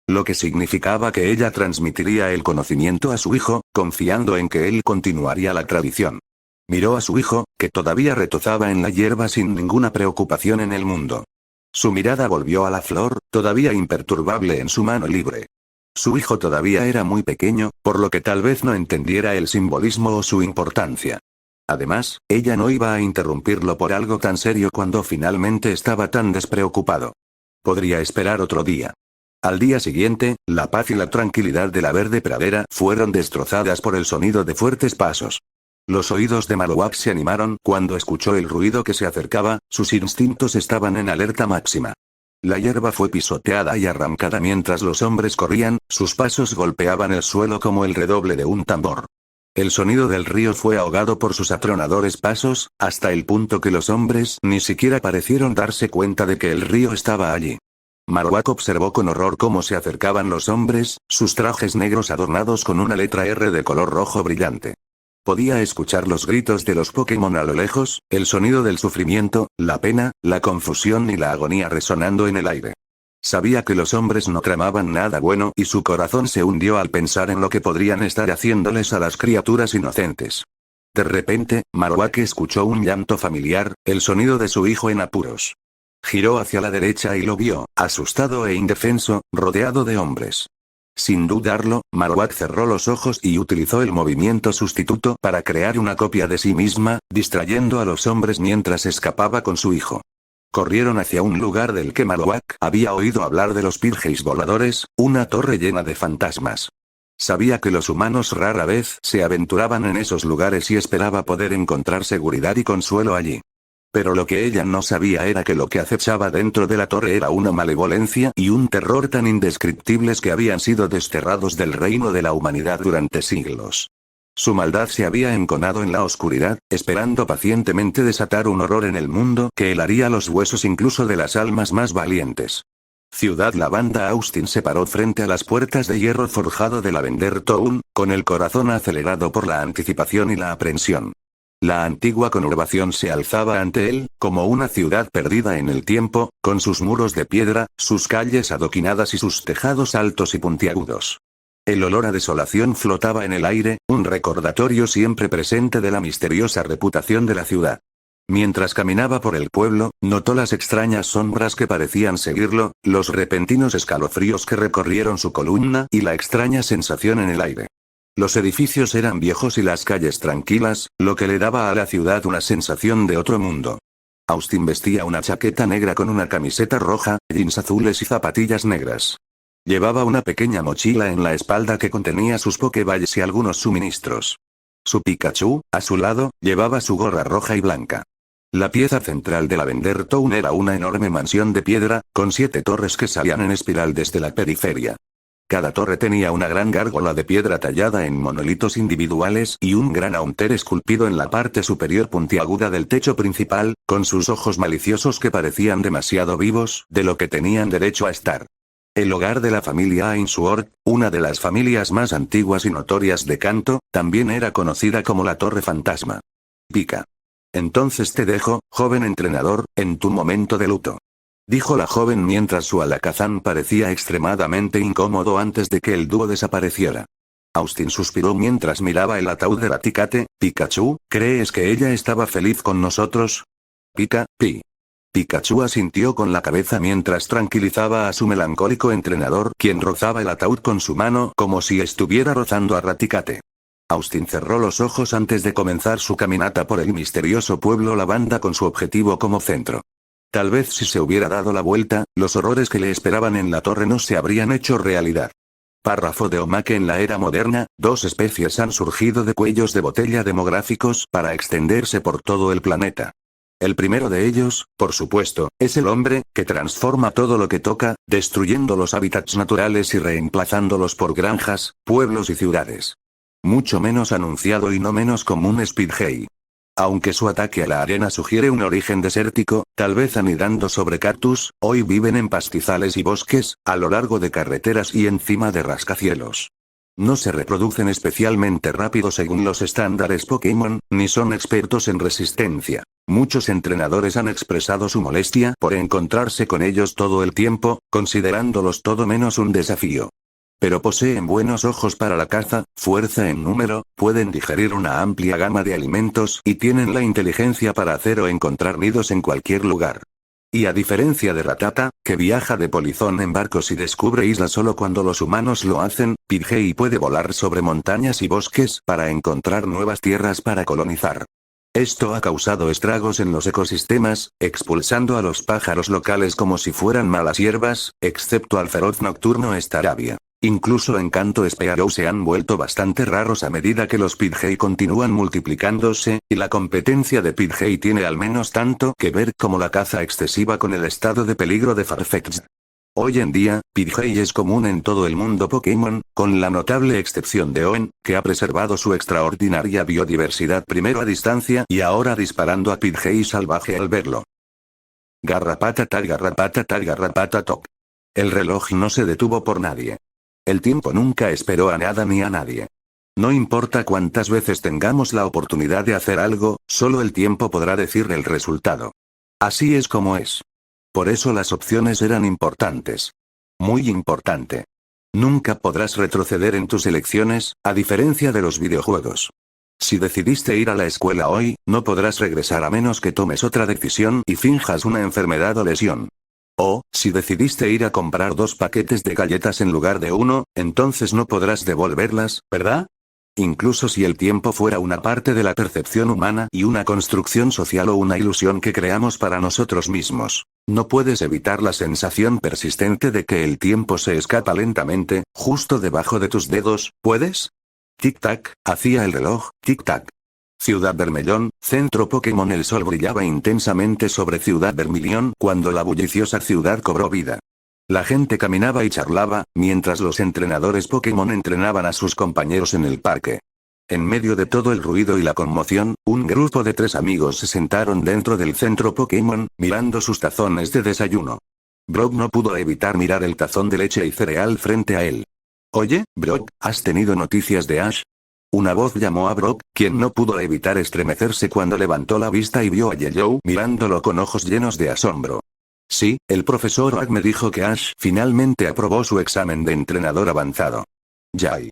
Lo que significaba que ella transmitiría el conocimiento a su hijo, confiando en que él continuaría la tradición. Miró a su hijo, que todavía retozaba en la hierba sin ninguna preocupación en el mundo. Su mirada volvió a la flor, todavía imperturbable en su mano libre. Su hijo todavía era muy pequeño, por lo que tal vez no entendiera el simbolismo o su importancia. Además, ella no iba a interrumpirlo por algo tan serio cuando finalmente estaba tan despreocupado. Podría esperar otro día. Al día siguiente, la paz y la tranquilidad de la verde pradera fueron destrozadas por el sonido de fuertes pasos. Los oídos de Marowak se animaron cuando escuchó el ruido que se acercaba, sus instintos estaban en alerta máxima. La hierba fue pisoteada y arrancada mientras los hombres corrían, sus pasos golpeaban el suelo como el redoble de un tambor. El sonido del río fue ahogado por sus atronadores pasos, hasta el punto que los hombres ni siquiera parecieron darse cuenta de que el río estaba allí. Marowak observó con horror cómo se acercaban los hombres, sus trajes negros adornados con una letra R de color rojo brillante. Podía escuchar los gritos de los Pokémon a lo lejos, el sonido del sufrimiento, la pena, la confusión y la agonía resonando en el aire. Sabía que los hombres no tramaban nada bueno y su corazón se hundió al pensar en lo que podrían estar haciéndoles a las criaturas inocentes. De repente, Marowak escuchó un llanto familiar, el sonido de su hijo en apuros. Giró hacia la derecha y lo vio, asustado e indefenso, rodeado de hombres. Sin dudarlo, Marowak cerró los ojos y utilizó el movimiento sustituto para crear una copia de sí misma, distrayendo a los hombres mientras escapaba con su hijo. Corrieron hacia un lugar del que Marowak había oído hablar de los Pidgeys voladores, una torre llena de fantasmas. Sabía que los humanos rara vez se aventuraban en esos lugares y esperaba poder encontrar seguridad y consuelo allí. Pero lo que ella no sabía era que lo que acechaba dentro de la torre era una malevolencia y un terror tan indescriptibles que habían sido desterrados del reino de la humanidad durante siglos. Su maldad se había enconado en la oscuridad, esperando pacientemente desatar un horror en el mundo que helaría los huesos incluso de las almas más valientes. Ciudad Lavanda. Austin se paró frente a las puertas de hierro forjado de Lavender Town, con el corazón acelerado por la anticipación y la aprensión. La antigua conurbación se alzaba ante él, como una ciudad perdida en el tiempo, con sus muros de piedra, sus calles adoquinadas y sus tejados altos y puntiagudos. El olor a desolación flotaba en el aire, un recordatorio siempre presente de la misteriosa reputación de la ciudad. Mientras caminaba por el pueblo, notó las extrañas sombras que parecían seguirlo, los repentinos escalofríos que recorrieron su columna y la extraña sensación en el aire. Los edificios eran viejos y las calles tranquilas, lo que le daba a la ciudad una sensación de otro mundo. Austin vestía una chaqueta negra con una camiseta roja, jeans azules y zapatillas negras. Llevaba una pequeña mochila en la espalda que contenía sus Pokéballs y algunos suministros. Su Pikachu, a su lado, llevaba su gorra roja y blanca. La pieza central de Lavender Town era una enorme mansión de piedra, con 7 torres que salían en espiral desde la periferia. Cada torre tenía una gran gárgola de piedra tallada en monolitos individuales y un gran aunter esculpido en la parte superior puntiaguda del techo principal, con sus ojos maliciosos que parecían demasiado vivos, de lo que tenían derecho a estar. El hogar de la familia Ainsworth, una de las familias más antiguas y notorias de Kanto, también era conocida como la Torre Fantasma. Pika. Entonces te dejo, joven entrenador, en tu momento de luto. Dijo la joven mientras su alakazam parecía extremadamente incómodo antes de que el dúo desapareciera. Austin suspiró mientras miraba el ataúd de Raticate. Pikachu, ¿crees que ella estaba feliz con nosotros? Pikachu asintió con la cabeza mientras tranquilizaba a su melancólico entrenador, quien rozaba el ataúd con su mano como si estuviera rozando a Raticate. Austin cerró los ojos antes de comenzar su caminata por el misterioso pueblo Lavanda con su objetivo como centro. Tal vez si se hubiera dado la vuelta, los horrores que le esperaban en la torre no se habrían hecho realidad. Párrafo de Omake. En la era moderna, 2 especies han surgido de cuellos de botella demográficos para extenderse por todo el planeta. El primero de ellos, por supuesto, es el hombre, que transforma todo lo que toca, destruyendo los hábitats naturales y reemplazándolos por granjas, pueblos y ciudades. Mucho menos anunciado y no menos común es Pidgey. Aunque su ataque a la arena sugiere un origen desértico, tal vez anidando sobre cactus, hoy viven en pastizales y bosques, a lo largo de carreteras y encima de rascacielos. No se reproducen especialmente rápido según los estándares Pokémon, ni son expertos en resistencia. Muchos entrenadores han expresado su molestia por encontrarse con ellos todo el tiempo, considerándolos todo menos un desafío. Pero poseen buenos ojos para la caza, fuerza en número, pueden digerir una amplia gama de alimentos y tienen la inteligencia para hacer o encontrar nidos en cualquier lugar. Y a diferencia de Rattata, que viaja de polizón en barcos y descubre islas solo cuando los humanos lo hacen, Pidgey puede volar sobre montañas y bosques para encontrar nuevas tierras para colonizar. Esto ha causado estragos en los ecosistemas, expulsando a los pájaros locales como si fueran malas hierbas, excepto al feroz nocturno Staravia. Incluso en Kanto Sparrow se han vuelto bastante raros a medida que los Pidgey continúan multiplicándose, y la competencia de Pidgey tiene al menos tanto que ver como la caza excesiva con el estado de peligro de Farfetch'd. Hoy en día, Pidgey es común en todo el mundo Pokémon, con la notable excepción de Oen, que ha preservado su extraordinaria biodiversidad primero a distancia y ahora disparando a Pidgey salvaje al verlo. Garrapata tal garrapata tal garrapata toc. El reloj no se detuvo por nadie. El tiempo nunca esperó a nada ni a nadie. No importa cuántas veces tengamos la oportunidad de hacer algo, solo el tiempo podrá decir el resultado. Así es como es. Por eso las opciones eran importantes. Muy importante. Nunca podrás retroceder en tus elecciones, a diferencia de los videojuegos. Si decidiste ir a la escuela hoy, no podrás regresar a menos que tomes otra decisión y finjas una enfermedad o lesión. O, si decidiste ir a comprar 2 paquetes de galletas en lugar de 1, entonces no podrás devolverlas, ¿verdad? Incluso si el tiempo fuera una parte de la percepción humana y una construcción social o una ilusión que creamos para nosotros mismos, no puedes evitar la sensación persistente de que el tiempo se escapa lentamente, justo debajo de tus dedos, ¿puedes? Tic-tac, hacía el reloj, tic-tac. Ciudad Vermellón, centro Pokémon. El sol brillaba intensamente sobre Ciudad Vermilion cuando la bulliciosa ciudad cobró vida. La gente caminaba y charlaba, mientras los entrenadores Pokémon entrenaban a sus compañeros en el parque. En medio de todo el ruido y la conmoción, un grupo de 3 amigos se sentaron dentro del centro Pokémon, mirando sus tazones de desayuno. Brock no pudo evitar mirar el tazón de leche y cereal frente a él. Oye, Brock, ¿has tenido noticias de Ash? Una voz llamó a Brock, quien no pudo evitar estremecerse cuando levantó la vista y vio a Yellow mirándolo con ojos llenos de asombro. Sí, el profesor Oak me dijo que Ash finalmente aprobó su examen de entrenador avanzado. Yay.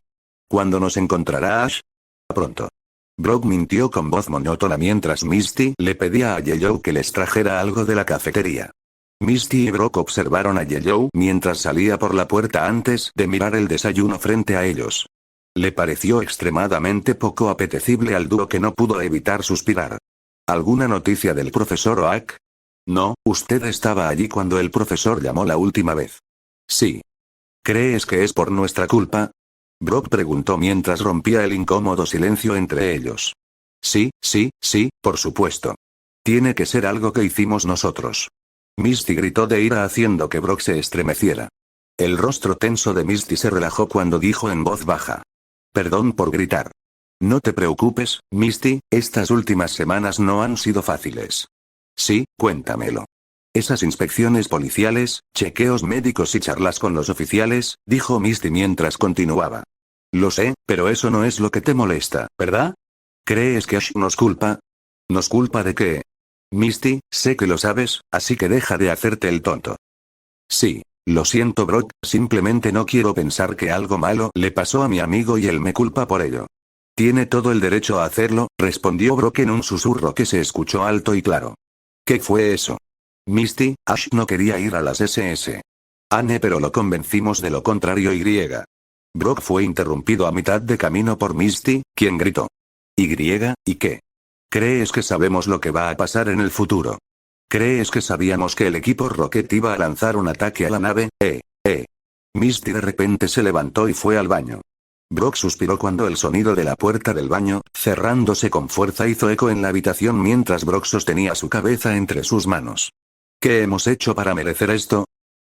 ¿Cuándo nos encontrará Ash? Pronto. Brock mintió con voz monótona mientras Misty le pedía a Yellow que les trajera algo de la cafetería. Misty y Brock observaron a Yellow mientras salía por la puerta antes de mirar el desayuno frente a ellos. Le pareció extremadamente poco apetecible al dúo que no pudo evitar suspirar. ¿Alguna noticia del profesor Oak? No, usted estaba allí cuando el profesor llamó la última vez. Sí. ¿Crees que es por nuestra culpa? Brock preguntó mientras rompía el incómodo silencio entre ellos. Sí, por supuesto. Tiene que ser algo que hicimos nosotros. Misty gritó de ira haciendo que Brock se estremeciera. El rostro tenso de Misty se relajó cuando dijo en voz baja. Perdón por gritar. No te preocupes, Misty, estas últimas semanas no han sido fáciles. Sí, cuéntamelo. Esas inspecciones policiales, chequeos médicos y charlas con los oficiales, dijo Misty mientras continuaba. Lo sé, pero eso no es lo que te molesta, ¿verdad? ¿Crees que Ash nos culpa? ¿Nos culpa de qué? Misty, sé que lo sabes, así que deja de hacerte el tonto. Sí. Lo siento Brock, simplemente no quiero pensar que algo malo le pasó a mi amigo y él me culpa por ello. Tiene todo el derecho a hacerlo, respondió Brock en un susurro que se escuchó alto y claro. ¿Qué fue eso? Misty, Ash no quería ir a las SS. Anne, pero lo convencimos de lo contrario y. Brock fue interrumpido a mitad de camino por Misty, quien gritó. ¿Y qué? ¿Crees que sabemos lo que va a pasar en el futuro? ¿Crees que sabíamos que el equipo Rocket iba a lanzar un ataque a la nave? Misty de repente se levantó y fue al baño. Brock suspiró cuando el sonido de la puerta del baño, cerrándose con fuerza, hizo eco en la habitación mientras Brock sostenía su cabeza entre sus manos. ¿Qué hemos hecho para merecer esto?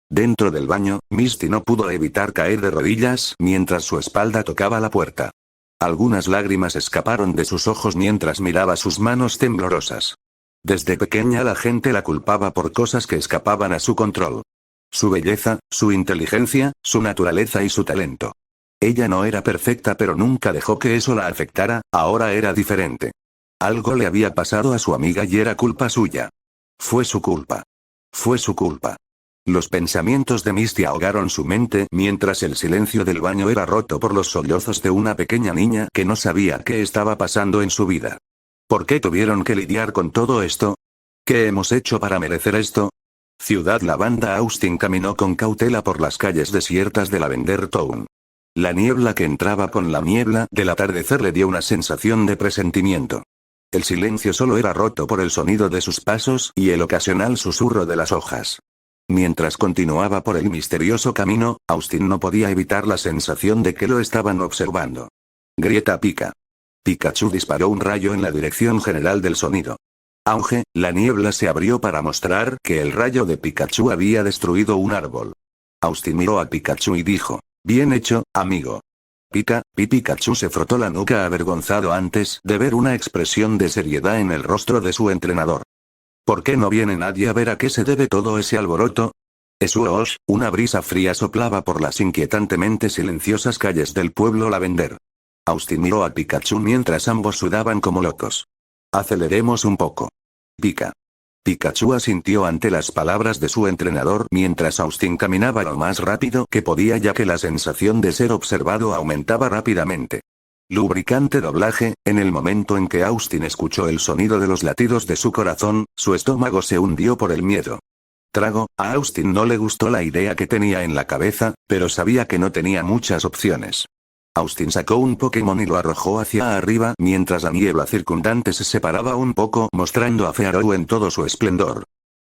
Dentro del baño, Misty no pudo evitar caer de rodillas mientras su espalda tocaba la puerta. Algunas lágrimas escaparon de sus ojos mientras miraba sus manos temblorosas. Desde pequeña la gente la culpaba por cosas que escapaban a su control. Su belleza, su inteligencia, su naturaleza y su talento. Ella no era perfecta pero nunca dejó que eso la afectara, ahora era diferente. Algo le había pasado a su amiga y era culpa suya. Fue su culpa. Fue su culpa. Los pensamientos de Misty ahogaron su mente mientras el silencio del baño era roto por los sollozos de una pequeña niña que no sabía qué estaba pasando en su vida. ¿Por qué tuvieron que lidiar con todo esto? ¿Qué hemos hecho para merecer esto? Ciudad Lavanda. Austin caminó con cautela por las calles desiertas de Lavender Town. La niebla que entraba con la niebla del atardecer le dio una sensación de presentimiento. El silencio solo era roto por el sonido de sus pasos y el ocasional susurro de las hojas. Mientras continuaba por el misterioso camino, Austin no podía evitar la sensación de que lo estaban observando. Grieta pica. Pikachu disparó un rayo en la dirección general del sonido. Auge, la niebla se abrió para mostrar que el rayo de Pikachu había destruido un árbol. Austin miró a Pikachu y dijo, «Bien hecho, amigo». Pikachu se frotó la nuca avergonzado antes de ver una expresión de seriedad en el rostro de su entrenador. ¿Por qué no viene nadie a ver a qué se debe todo ese alboroto? Esuosh, una brisa fría soplaba por las inquietantemente silenciosas calles del pueblo Lavender. Austin miró a Pikachu mientras ambos sudaban como locos. Aceleremos un poco. Pikachu asintió ante las palabras de su entrenador mientras Austin caminaba lo más rápido que podía ya que la sensación de ser observado aumentaba rápidamente. Lubricante doblaje, en el momento en que Austin escuchó el sonido de los latidos de su corazón, su estómago se hundió por el miedo. Trago, a Austin no le gustó la idea que tenía en la cabeza, pero sabía que no tenía muchas opciones. Austin sacó un Pokémon y lo arrojó hacia arriba mientras la niebla circundante se separaba un poco mostrando a Fearow en todo su esplendor.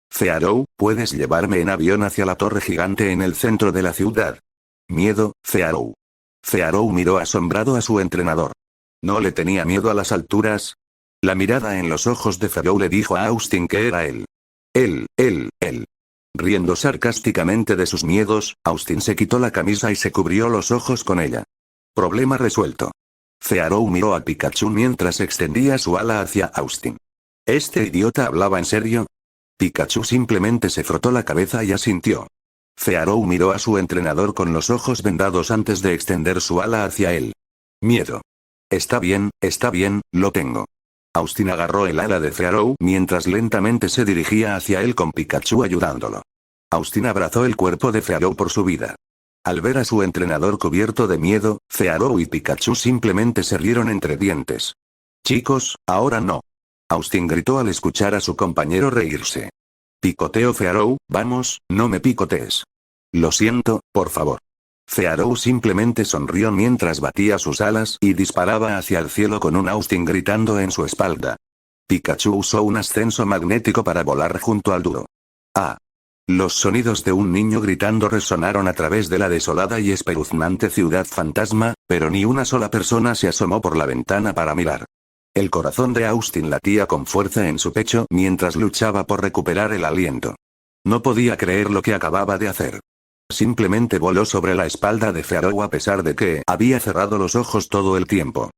Fearow, ¿puedes llevarme en avión hacia la torre gigante en el centro de la ciudad? Miedo, Fearow. Fearow miró asombrado a su entrenador. ¿No le tenía miedo a las alturas? La mirada en los ojos de Fearow le dijo a Austin que era él. Él. Riendo sarcásticamente de sus miedos, Austin se quitó la camisa y se cubrió los ojos con ella. Problema resuelto. Fearow miró a Pikachu mientras extendía su ala hacia Austin. ¿Este idiota hablaba en serio? Pikachu simplemente se frotó la cabeza y asintió. Fearow miró a su entrenador con los ojos vendados antes de extender su ala hacia él. Miedo. Está bien, lo tengo. Austin agarró el ala de Fearow mientras lentamente se dirigía hacia él con Pikachu ayudándolo. Austin abrazó el cuerpo de Fearow por su vida. Al ver a su entrenador cubierto de miedo, Fearow y Pikachu simplemente se rieron entre dientes. Chicos, ahora no. Austin gritó al escuchar a su compañero reírse. Picoteo Fearow, vamos, no me picotees. Lo siento, por favor. Fearow simplemente sonrió mientras batía sus alas y disparaba hacia el cielo con un Austin gritando en su espalda. Pikachu usó un ascenso magnético para volar junto al dúo. ¡Ah! Los sonidos de un niño gritando resonaron a través de la desolada y espeluznante ciudad fantasma, pero ni una sola persona se asomó por la ventana para mirar. El corazón de Austin latía con fuerza en su pecho mientras luchaba por recuperar el aliento. No podía creer lo que acababa de hacer. Simplemente voló sobre la espalda de Fearow a pesar de que había cerrado los ojos todo el tiempo.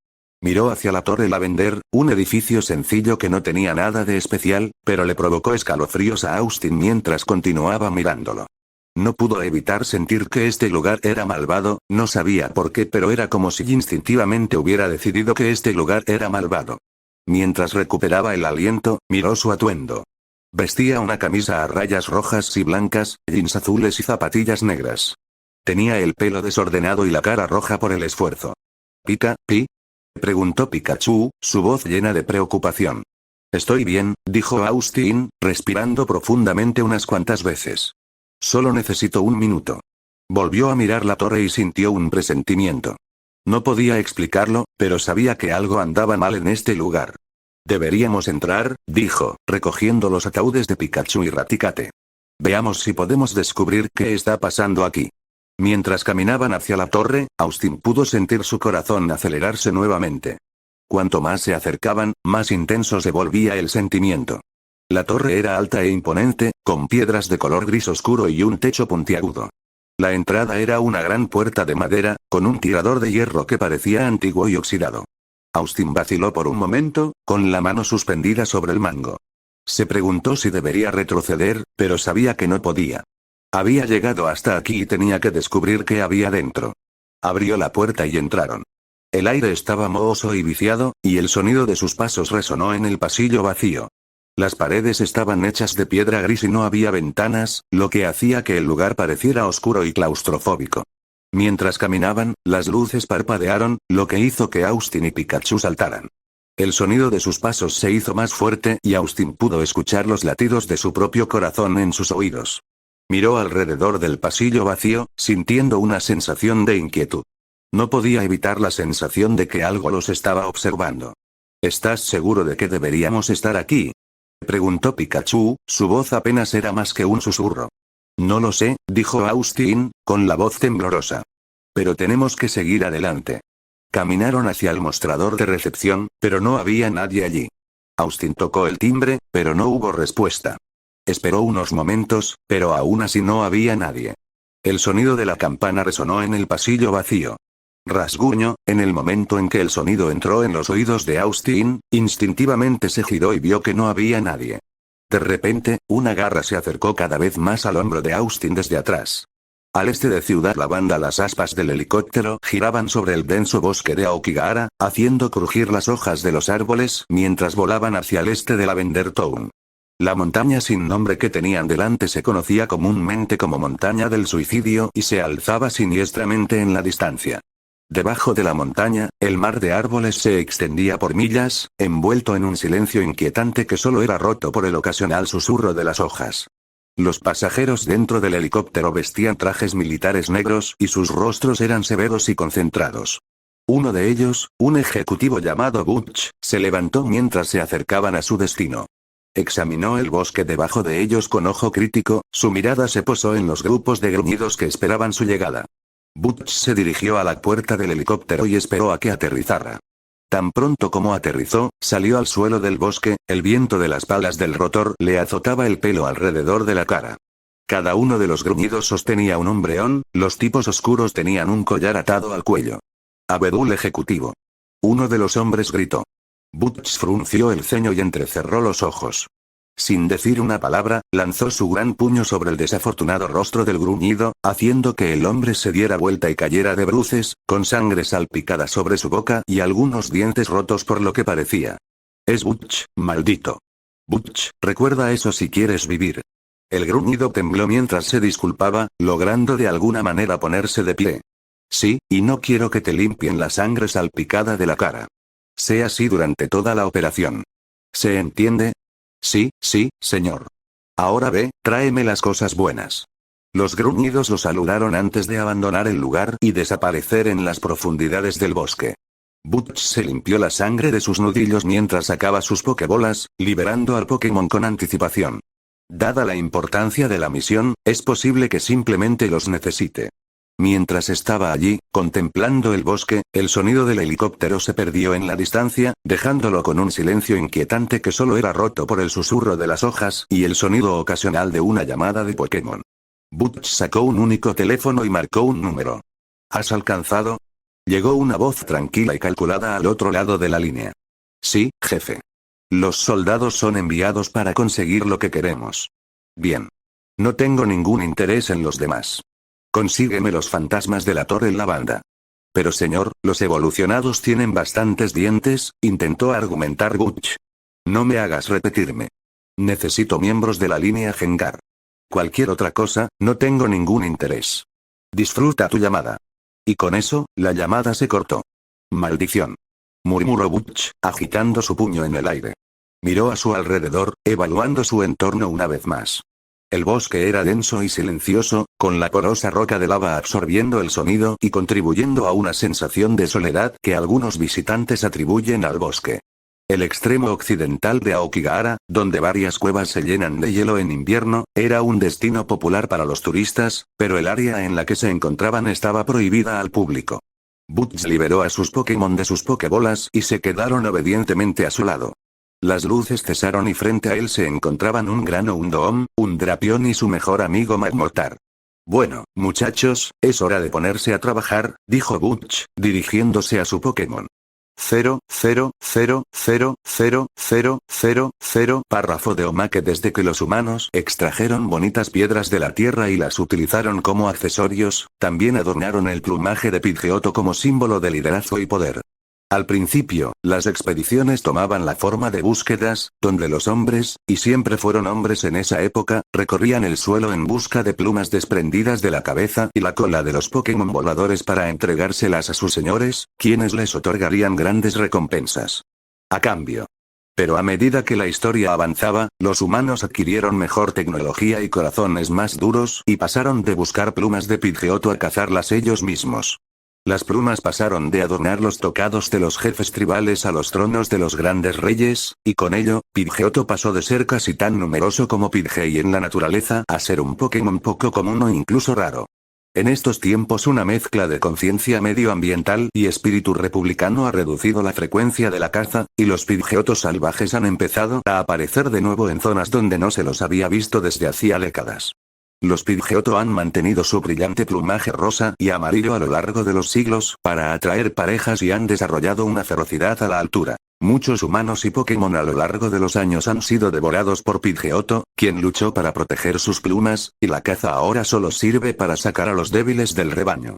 Miró hacia la Torre Lavender, un edificio sencillo que no tenía nada de especial, pero le provocó escalofríos a Austin mientras continuaba mirándolo. No pudo evitar sentir que este lugar era malvado, no sabía por qué pero era como si instintivamente hubiera decidido que este lugar era malvado. Mientras recuperaba el aliento, miró su atuendo. Vestía una camisa a rayas rojas y blancas, jeans azules y zapatillas negras. Tenía el pelo desordenado y la cara roja por el esfuerzo. ¿Pi? Preguntó Pikachu, su voz llena de preocupación. Estoy bien, dijo Austin, respirando profundamente unas cuantas veces. Solo necesito un minuto. Volvió a mirar la torre y sintió un presentimiento. No podía explicarlo, pero sabía que algo andaba mal en este lugar. Deberíamos entrar, dijo, recogiendo los ataúdes de Pikachu y Raticate. Veamos si podemos descubrir qué está pasando aquí. Mientras caminaban hacia la torre, Austin pudo sentir su corazón acelerarse nuevamente. Cuanto más se acercaban, más intenso se volvía el sentimiento. La torre era alta e imponente, con piedras de color gris oscuro y un techo puntiagudo. La entrada era una gran puerta de madera, con un tirador de hierro que parecía antiguo y oxidado. Austin vaciló por un momento, con la mano suspendida sobre el mango. Se preguntó si debería retroceder, pero sabía que no podía. Había llegado hasta aquí y tenía que descubrir qué había dentro. Abrió la puerta y entraron. El aire estaba mohoso y viciado, y el sonido de sus pasos resonó en el pasillo vacío. Las paredes estaban hechas de piedra gris y no había ventanas, lo que hacía que el lugar pareciera oscuro y claustrofóbico. Mientras caminaban, las luces parpadearon, lo que hizo que Austin y Pikachu saltaran. El sonido de sus pasos se hizo más fuerte y Austin pudo escuchar los latidos de su propio corazón en sus oídos. Miró alrededor del pasillo vacío, sintiendo una sensación de inquietud. No podía evitar la sensación de que algo los estaba observando. ¿Estás seguro de que deberíamos estar aquí?, preguntó Pikachu, su voz apenas era más que un susurro. No lo sé, dijo Austin, con la voz temblorosa. Pero tenemos que seguir adelante. Caminaron hacia el mostrador de recepción, pero no había nadie allí. Austin tocó el timbre, pero no hubo respuesta. Esperó unos momentos, pero aún así no había nadie. El sonido de la campana resonó en el pasillo vacío. Rasguño, en el momento en que el sonido entró en los oídos de Austin, instintivamente se giró y vio que no había nadie. De repente, una garra se acercó cada vez más al hombro de Austin desde atrás. Al este de Ciudad Lavanda las aspas del helicóptero giraban sobre el denso bosque de Aokigahara, haciendo crujir las hojas de los árboles mientras volaban hacia el este de Lavender Town. La montaña sin nombre que tenían delante se conocía comúnmente como Montaña del Suicidio y se alzaba siniestramente en la distancia. Debajo de la montaña, el mar de árboles se extendía por millas, envuelto en un silencio inquietante que solo era roto por el ocasional susurro de las hojas. Los pasajeros dentro del helicóptero vestían trajes militares negros y sus rostros eran severos y concentrados. Uno de ellos, un ejecutivo llamado Butch, se levantó mientras se acercaban a su destino. Examinó el bosque debajo de ellos con ojo crítico, su mirada se posó en los grupos de gruñidos que esperaban su llegada. Butch se dirigió a la puerta del helicóptero y esperó a que aterrizara. Tan pronto como aterrizó, salió al suelo del bosque, el viento de las palas del rotor le azotaba el pelo alrededor de la cara. Cada uno de los gruñidos sostenía un hombreón, los tipos oscuros tenían un collar atado al cuello. Abedul ejecutivo. Uno de los hombres gritó. Butch frunció el ceño y entrecerró los ojos. Sin decir una palabra, lanzó su gran puño sobre el desafortunado rostro del gruñido, haciendo que el hombre se diera vuelta y cayera de bruces, con sangre salpicada sobre su boca y algunos dientes rotos por lo que parecía. Es Butch, maldito. Butch, recuerda eso si quieres vivir. El gruñido tembló mientras se disculpaba, logrando de alguna manera ponerse de pie. Sí, y no quiero que te limpien la sangre salpicada de la cara. Sé así durante toda la operación. ¿Se entiende? Sí, señor. Ahora ve, tráeme las cosas buenas. Los gruñidos lo saludaron antes de abandonar el lugar y desaparecer en las profundidades del bosque. Butch se limpió la sangre de sus nudillos mientras sacaba sus pokebolas, liberando al Pokémon con anticipación. Dada la importancia de la misión, es posible que simplemente los necesite. Mientras estaba allí, contemplando el bosque, el sonido del helicóptero se perdió en la distancia, dejándolo con un silencio inquietante que solo era roto por el susurro de las hojas y el sonido ocasional de una llamada de Pokémon. Butch sacó un único teléfono y marcó un número. ¿Has alcanzado? Llegó una voz tranquila y calculada al otro lado de la línea. Sí, jefe. Los soldados son enviados para conseguir lo que queremos. Bien. No tengo ningún interés en los demás. Consígueme los fantasmas de la Torre Lavanda. Pero señor, los evolucionados tienen bastantes dientes, intentó argumentar Butch. No me hagas repetirme. Necesito miembros de la línea Gengar. Cualquier otra cosa, no tengo ningún interés. Disfruta tu llamada. Y con eso, la llamada se cortó. Maldición. Murmuró Butch, agitando su puño en el aire. Miró a su alrededor, evaluando su entorno una vez más. El bosque era denso y silencioso, con la porosa roca de lava absorbiendo el sonido y contribuyendo a una sensación de soledad que algunos visitantes atribuyen al bosque. El extremo occidental de Aokigahara, donde varias cuevas se llenan de hielo en invierno, era un destino popular para los turistas, pero el área en la que se encontraban estaba prohibida al público. Butch liberó a sus Pokémon de sus Pokébolas y se quedaron obedientemente a su lado. Las luces cesaron y frente a él se encontraban un Grano, un Doom, un Drapion y su mejor amigo Magmortar. Bueno, muchachos, es hora de ponerse a trabajar, dijo Butch, dirigiéndose a su Pokémon. 0, párrafo de Omake. Desde que los humanos extrajeron bonitas piedras de la tierra y las utilizaron como accesorios, también adornaron el plumaje de Pidgeotto como símbolo de liderazgo y poder. Al principio, las expediciones tomaban la forma de búsquedas, donde los hombres, y siempre fueron hombres en esa época, recorrían el suelo en busca de plumas desprendidas de la cabeza y la cola de los Pokémon voladores para entregárselas a sus señores, quienes les otorgarían grandes recompensas. A cambio. Pero a medida que la historia avanzaba, los humanos adquirieron mejor tecnología y corazones más duros y pasaron de buscar plumas de Pidgeotto a cazarlas ellos mismos. Las plumas pasaron de adornar los tocados de los jefes tribales a los tronos de los grandes reyes, y con ello, Pidgeotto pasó de ser casi tan numeroso como Pidgey en la naturaleza a ser un Pokémon poco común o incluso raro. En estos tiempos una mezcla de conciencia medioambiental y espíritu republicano ha reducido la frecuencia de la caza, y los Pidgeottos salvajes han empezado a aparecer de nuevo en zonas donde no se los había visto desde hacía décadas. Los Pidgeotto han mantenido su brillante plumaje rosa y amarillo a lo largo de los siglos para atraer parejas y han desarrollado una ferocidad a la altura. Muchos humanos y Pokémon a lo largo de los años han sido devorados por Pidgeotto, quien luchó para proteger sus plumas, y la caza ahora solo sirve para sacar a los débiles del rebaño.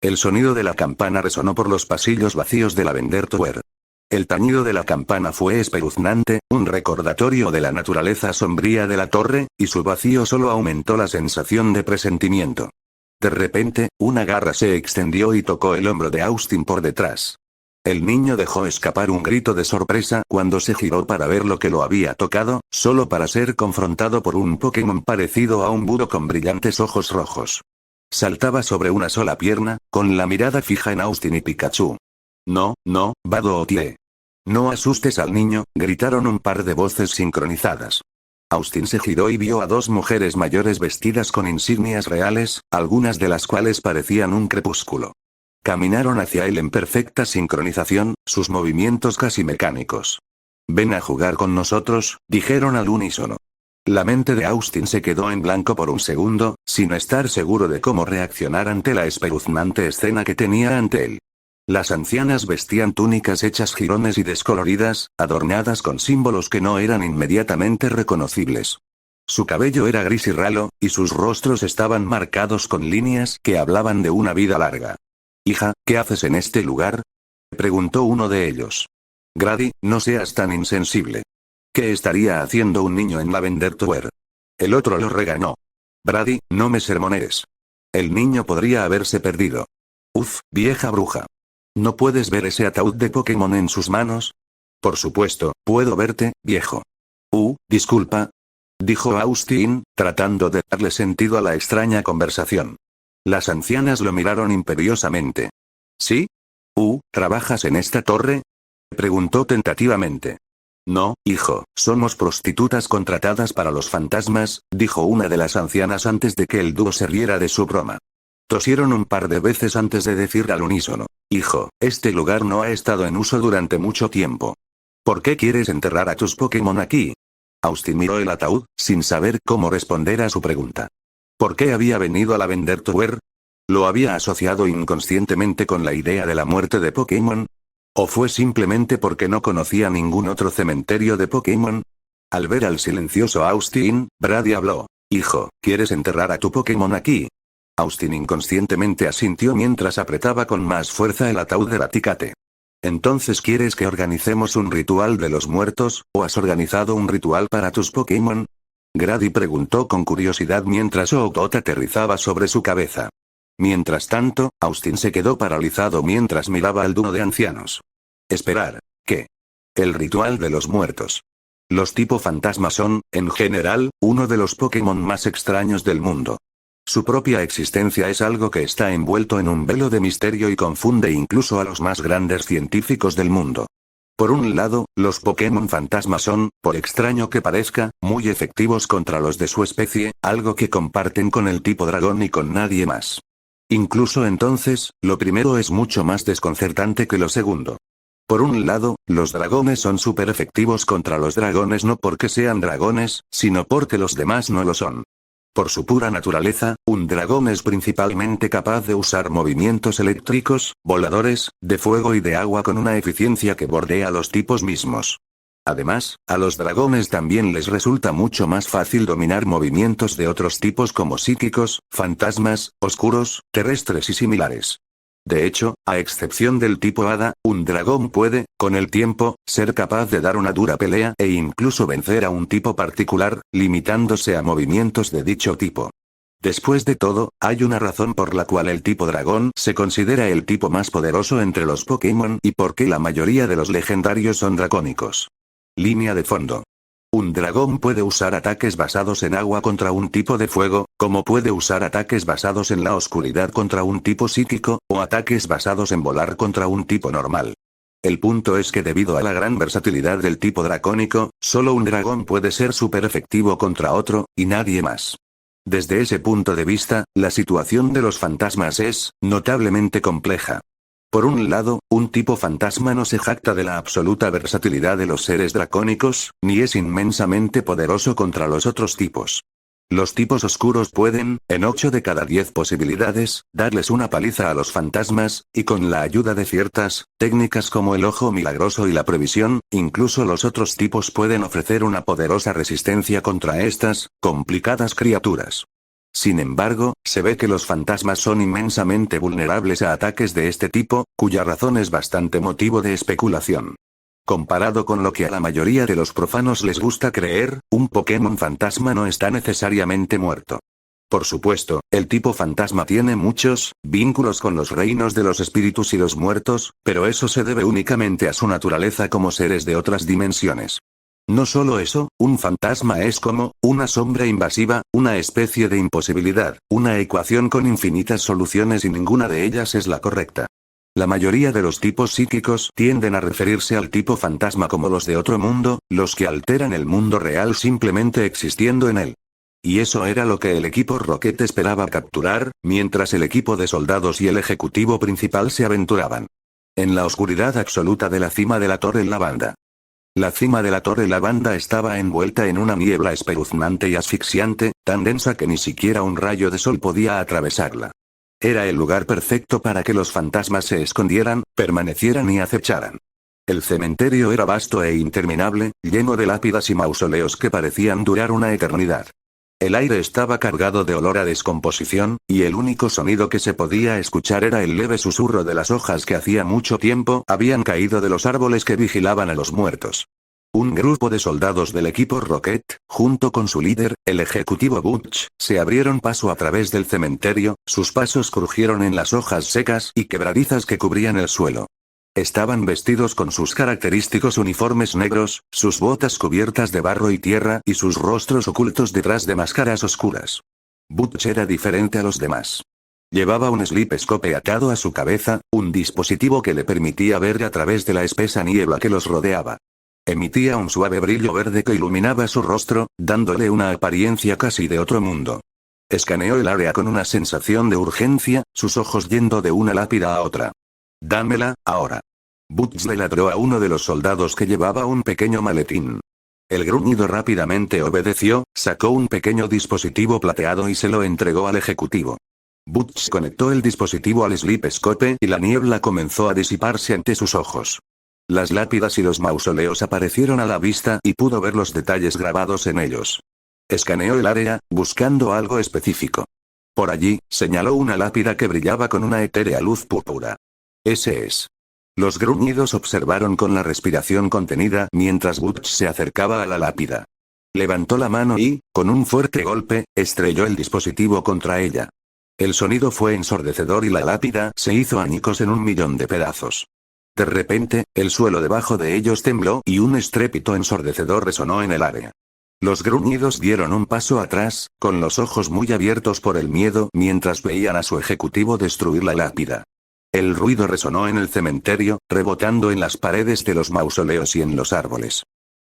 El sonido de la campana resonó por los pasillos vacíos de Lavender Tower. El tañido de la campana fue espeluznante, un recordatorio de la naturaleza sombría de la torre, y su vacío solo aumentó la sensación de presentimiento. De repente, una garra se extendió y tocó el hombro de Austin por detrás. El niño dejó escapar un grito de sorpresa cuando se giró para ver lo que lo había tocado, solo para ser confrontado por un Pokémon parecido a un búho con brillantes ojos rojos. Saltaba sobre una sola pierna, con la mirada fija en Austin y Pikachu. No, Vado Otie. No asustes al niño, gritaron un par de voces sincronizadas. Austin se giró y vio a dos mujeres mayores vestidas con insignias reales, algunas de las cuales parecían un crepúsculo. Caminaron hacia él en perfecta sincronización, sus movimientos casi mecánicos. Ven a jugar con nosotros, dijeron al unísono. La mente de Austin se quedó en blanco por un segundo, sin estar seguro de cómo reaccionar ante la espeluznante escena que tenía ante él. Las ancianas vestían túnicas hechas jirones y descoloridas, adornadas con símbolos que no eran inmediatamente reconocibles. Su cabello era gris y ralo, y sus rostros estaban marcados con líneas que hablaban de una vida larga. «Hija, ¿qué haces en este lugar?», preguntó uno de ellos. «Grady, no seas tan insensible. ¿Qué estaría haciendo un niño en Lavender Tower?». El otro lo regañó. «Brady, no me sermonees. El niño podría haberse perdido». «Uf, vieja bruja. ¿No puedes ver ese ataúd de Pokémon en sus manos?». «Por supuesto, puedo verte, viejo». Disculpa», dijo Austin, tratando de darle sentido a la extraña conversación. Las ancianas lo miraron imperiosamente. ¿Sí? ¿Trabajas en esta torre?, preguntó tentativamente. «No, hijo, somos prostitutas contratadas para los fantasmas», dijo una de las ancianas antes de que el dúo se riera de su broma. Tosieron un par de veces antes de decir al unísono. «Hijo, este lugar no ha estado en uso durante mucho tiempo. ¿Por qué quieres enterrar a tus Pokémon aquí?». Austin miró el ataúd, sin saber cómo responder a su pregunta. ¿Por qué había venido a Lavender Tower? ¿Lo había asociado inconscientemente con la idea de la muerte de Pokémon? ¿O fue simplemente porque no conocía ningún otro cementerio de Pokémon? Al ver al silencioso Austin, Brady habló. «Hijo, ¿quieres enterrar a tu Pokémon aquí?». Austin inconscientemente asintió mientras apretaba con más fuerza el ataúd de Laticate. «¿Entonces quieres que organicemos un ritual de los muertos, o has organizado un ritual para tus Pokémon?», Grady preguntó con curiosidad mientras Ogot aterrizaba sobre su cabeza. Mientras tanto, Austin se quedó paralizado mientras miraba al dúo de ancianos. «Esperar, ¿qué?». «El ritual de los muertos. Los tipo fantasma son, en general, uno de los Pokémon más extraños del mundo. Su propia existencia es algo que está envuelto en un velo de misterio y confunde incluso a los más grandes científicos del mundo. Por un lado, los Pokémon fantasma son, por extraño que parezca, muy efectivos contra los de su especie, algo que comparten con el tipo dragón y con nadie más. Incluso entonces, lo primero es mucho más desconcertante que lo segundo. Por un lado, los dragones son súper efectivos contra los dragones no porque sean dragones, sino porque los demás no lo son. Por su pura naturaleza, un dragón es principalmente capaz de usar movimientos eléctricos, voladores, de fuego y de agua con una eficiencia que bordea los tipos mismos. Además, a los dragones también les resulta mucho más fácil dominar movimientos de otros tipos como psíquicos, fantasmas, oscuros, terrestres y similares. De hecho, a excepción del tipo hada, un dragón puede, con el tiempo, ser capaz de dar una dura pelea e incluso vencer a un tipo particular, limitándose a movimientos de dicho tipo. Después de todo, hay una razón por la cual el tipo dragón se considera el tipo más poderoso entre los Pokémon y por qué la mayoría de los legendarios son dracónicos. Línea de fondo. Un dragón puede usar ataques basados en agua contra un tipo de fuego, como puede usar ataques basados en la oscuridad contra un tipo psíquico, o ataques basados en volar contra un tipo normal. El punto es que debido a la gran versatilidad del tipo dracónico, solo un dragón puede ser súper efectivo contra otro, y nadie más. Desde ese punto de vista, la situación de los fantasmas es, notablemente compleja. Por un lado, un tipo fantasma no se jacta de la absoluta versatilidad de los seres dracónicos, ni es inmensamente poderoso contra los otros tipos. Los tipos oscuros pueden, en 8 de cada 10 posibilidades, darles una paliza a los fantasmas, y con la ayuda de ciertas técnicas como el ojo milagroso y la previsión, incluso los otros tipos pueden ofrecer una poderosa resistencia contra estas complicadas criaturas. Sin embargo, se ve que los fantasmas son inmensamente vulnerables a ataques de este tipo, cuya razón es bastante motivo de especulación. Comparado con lo que a la mayoría de los profanos les gusta creer, un Pokémon fantasma no está necesariamente muerto. Por supuesto, el tipo fantasma tiene muchos vínculos con los reinos de los espíritus y los muertos, pero eso se debe únicamente a su naturaleza como seres de otras dimensiones. No solo eso, un fantasma es como una sombra invasiva, una especie de imposibilidad, una ecuación con infinitas soluciones y ninguna de ellas es la correcta. La mayoría de los tipos psíquicos tienden a referirse al tipo fantasma como los de otro mundo, los que alteran el mundo real simplemente existiendo en él. Y eso era lo que el equipo Rocket esperaba capturar, mientras el equipo de soldados y el ejecutivo principal se aventuraban en la oscuridad absoluta de la cima de la Torre Lavanda. La cima de la Torre Lavanda estaba envuelta en una niebla espeluznante y asfixiante, tan densa que ni siquiera un rayo de sol podía atravesarla. Era el lugar perfecto para que los fantasmas se escondieran, permanecieran y acecharan. El cementerio era vasto e interminable, lleno de lápidas y mausoleos que parecían durar una eternidad. El aire estaba cargado de olor a descomposición, y el único sonido que se podía escuchar era el leve susurro de las hojas que hacía mucho tiempo habían caído de los árboles que vigilaban a los muertos. Un grupo de soldados del equipo Rocket, junto con su líder, el ejecutivo Butch, se abrieron paso a través del cementerio, sus pasos crujieron en las hojas secas y quebradizas que cubrían el suelo. Estaban vestidos con sus característicos uniformes negros, sus botas cubiertas de barro y tierra y sus rostros ocultos detrás de máscaras oscuras. Butch era diferente a los demás. Llevaba un slip scope atado a su cabeza, un dispositivo que le permitía ver a través de la espesa niebla que los rodeaba. Emitía un suave brillo verde que iluminaba su rostro, dándole una apariencia casi de otro mundo. Escaneó el área con una sensación de urgencia, sus ojos yendo de una lápida a otra. «Dámela, ahora». Butch le ladró a uno de los soldados que llevaba un pequeño maletín. El gruñido rápidamente obedeció, sacó un pequeño dispositivo plateado y se lo entregó al ejecutivo. Butch conectó el dispositivo al slip scope y la niebla comenzó a disiparse ante sus ojos. Las lápidas y los mausoleos aparecieron a la vista y pudo ver los detalles grabados en ellos. Escaneó el área, buscando algo específico. Por allí, señaló una lápida que brillaba con una etérea luz púrpura. Ese es. Los gruñidos observaron con la respiración contenida mientras Butch se acercaba a la lápida. Levantó la mano y, con un fuerte golpe, estrelló el dispositivo contra ella. El sonido fue ensordecedor y la lápida se hizo añicos en 1.000.000 de pedazos. De repente, el suelo debajo de ellos tembló y un estrépito ensordecedor resonó en el área. Los gruñidos dieron un paso atrás, con los ojos muy abiertos por el miedo mientras veían a su ejecutivo destruir la lápida. El ruido resonó en el cementerio, rebotando en las paredes de los mausoleos y en los árboles.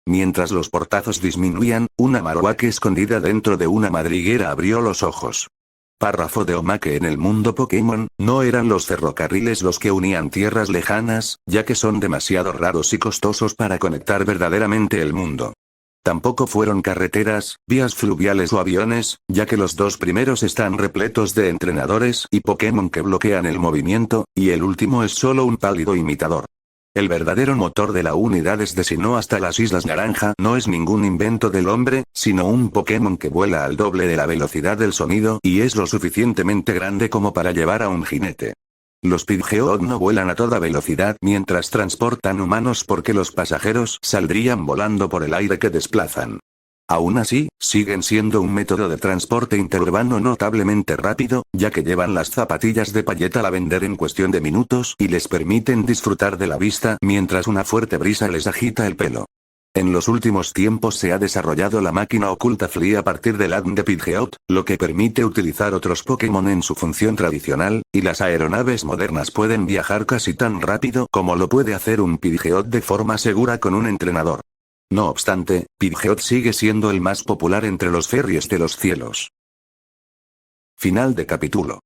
Mientras los portazos disminuían, una Marowak escondida dentro de una madriguera abrió los ojos. Párrafo de Omake: en el mundo Pokémon, no eran los ferrocarriles los que unían tierras lejanas, ya que son demasiado raros y costosos para conectar verdaderamente el mundo. Tampoco fueron carreteras, vías fluviales o aviones, ya que los dos primeros están repletos de entrenadores y Pokémon que bloquean el movimiento, y el último es solo un pálido imitador. El verdadero motor de la unidad desde Sinnoh hasta las Islas Naranja no es ningún invento del hombre, sino un Pokémon que vuela al doble de la velocidad del sonido y es lo suficientemente grande como para llevar a un jinete. Los Pidgeot no vuelan a toda velocidad mientras transportan humanos porque los pasajeros saldrían volando por el aire que desplazan. Aún así, siguen siendo un método de transporte interurbano notablemente rápido, ya que llevan las zapatillas de Paleta Lavender en cuestión de minutos y les permiten disfrutar de la vista mientras una fuerte brisa les agita el pelo. En los últimos tiempos se ha desarrollado la máquina oculta Flea a partir del ADN de Pidgeot, lo que permite utilizar otros Pokémon en su función tradicional, y las aeronaves modernas pueden viajar casi tan rápido como lo puede hacer un Pidgeot de forma segura con un entrenador. No obstante, Pidgeot sigue siendo el más popular entre los furries de los cielos. Final de capítulo.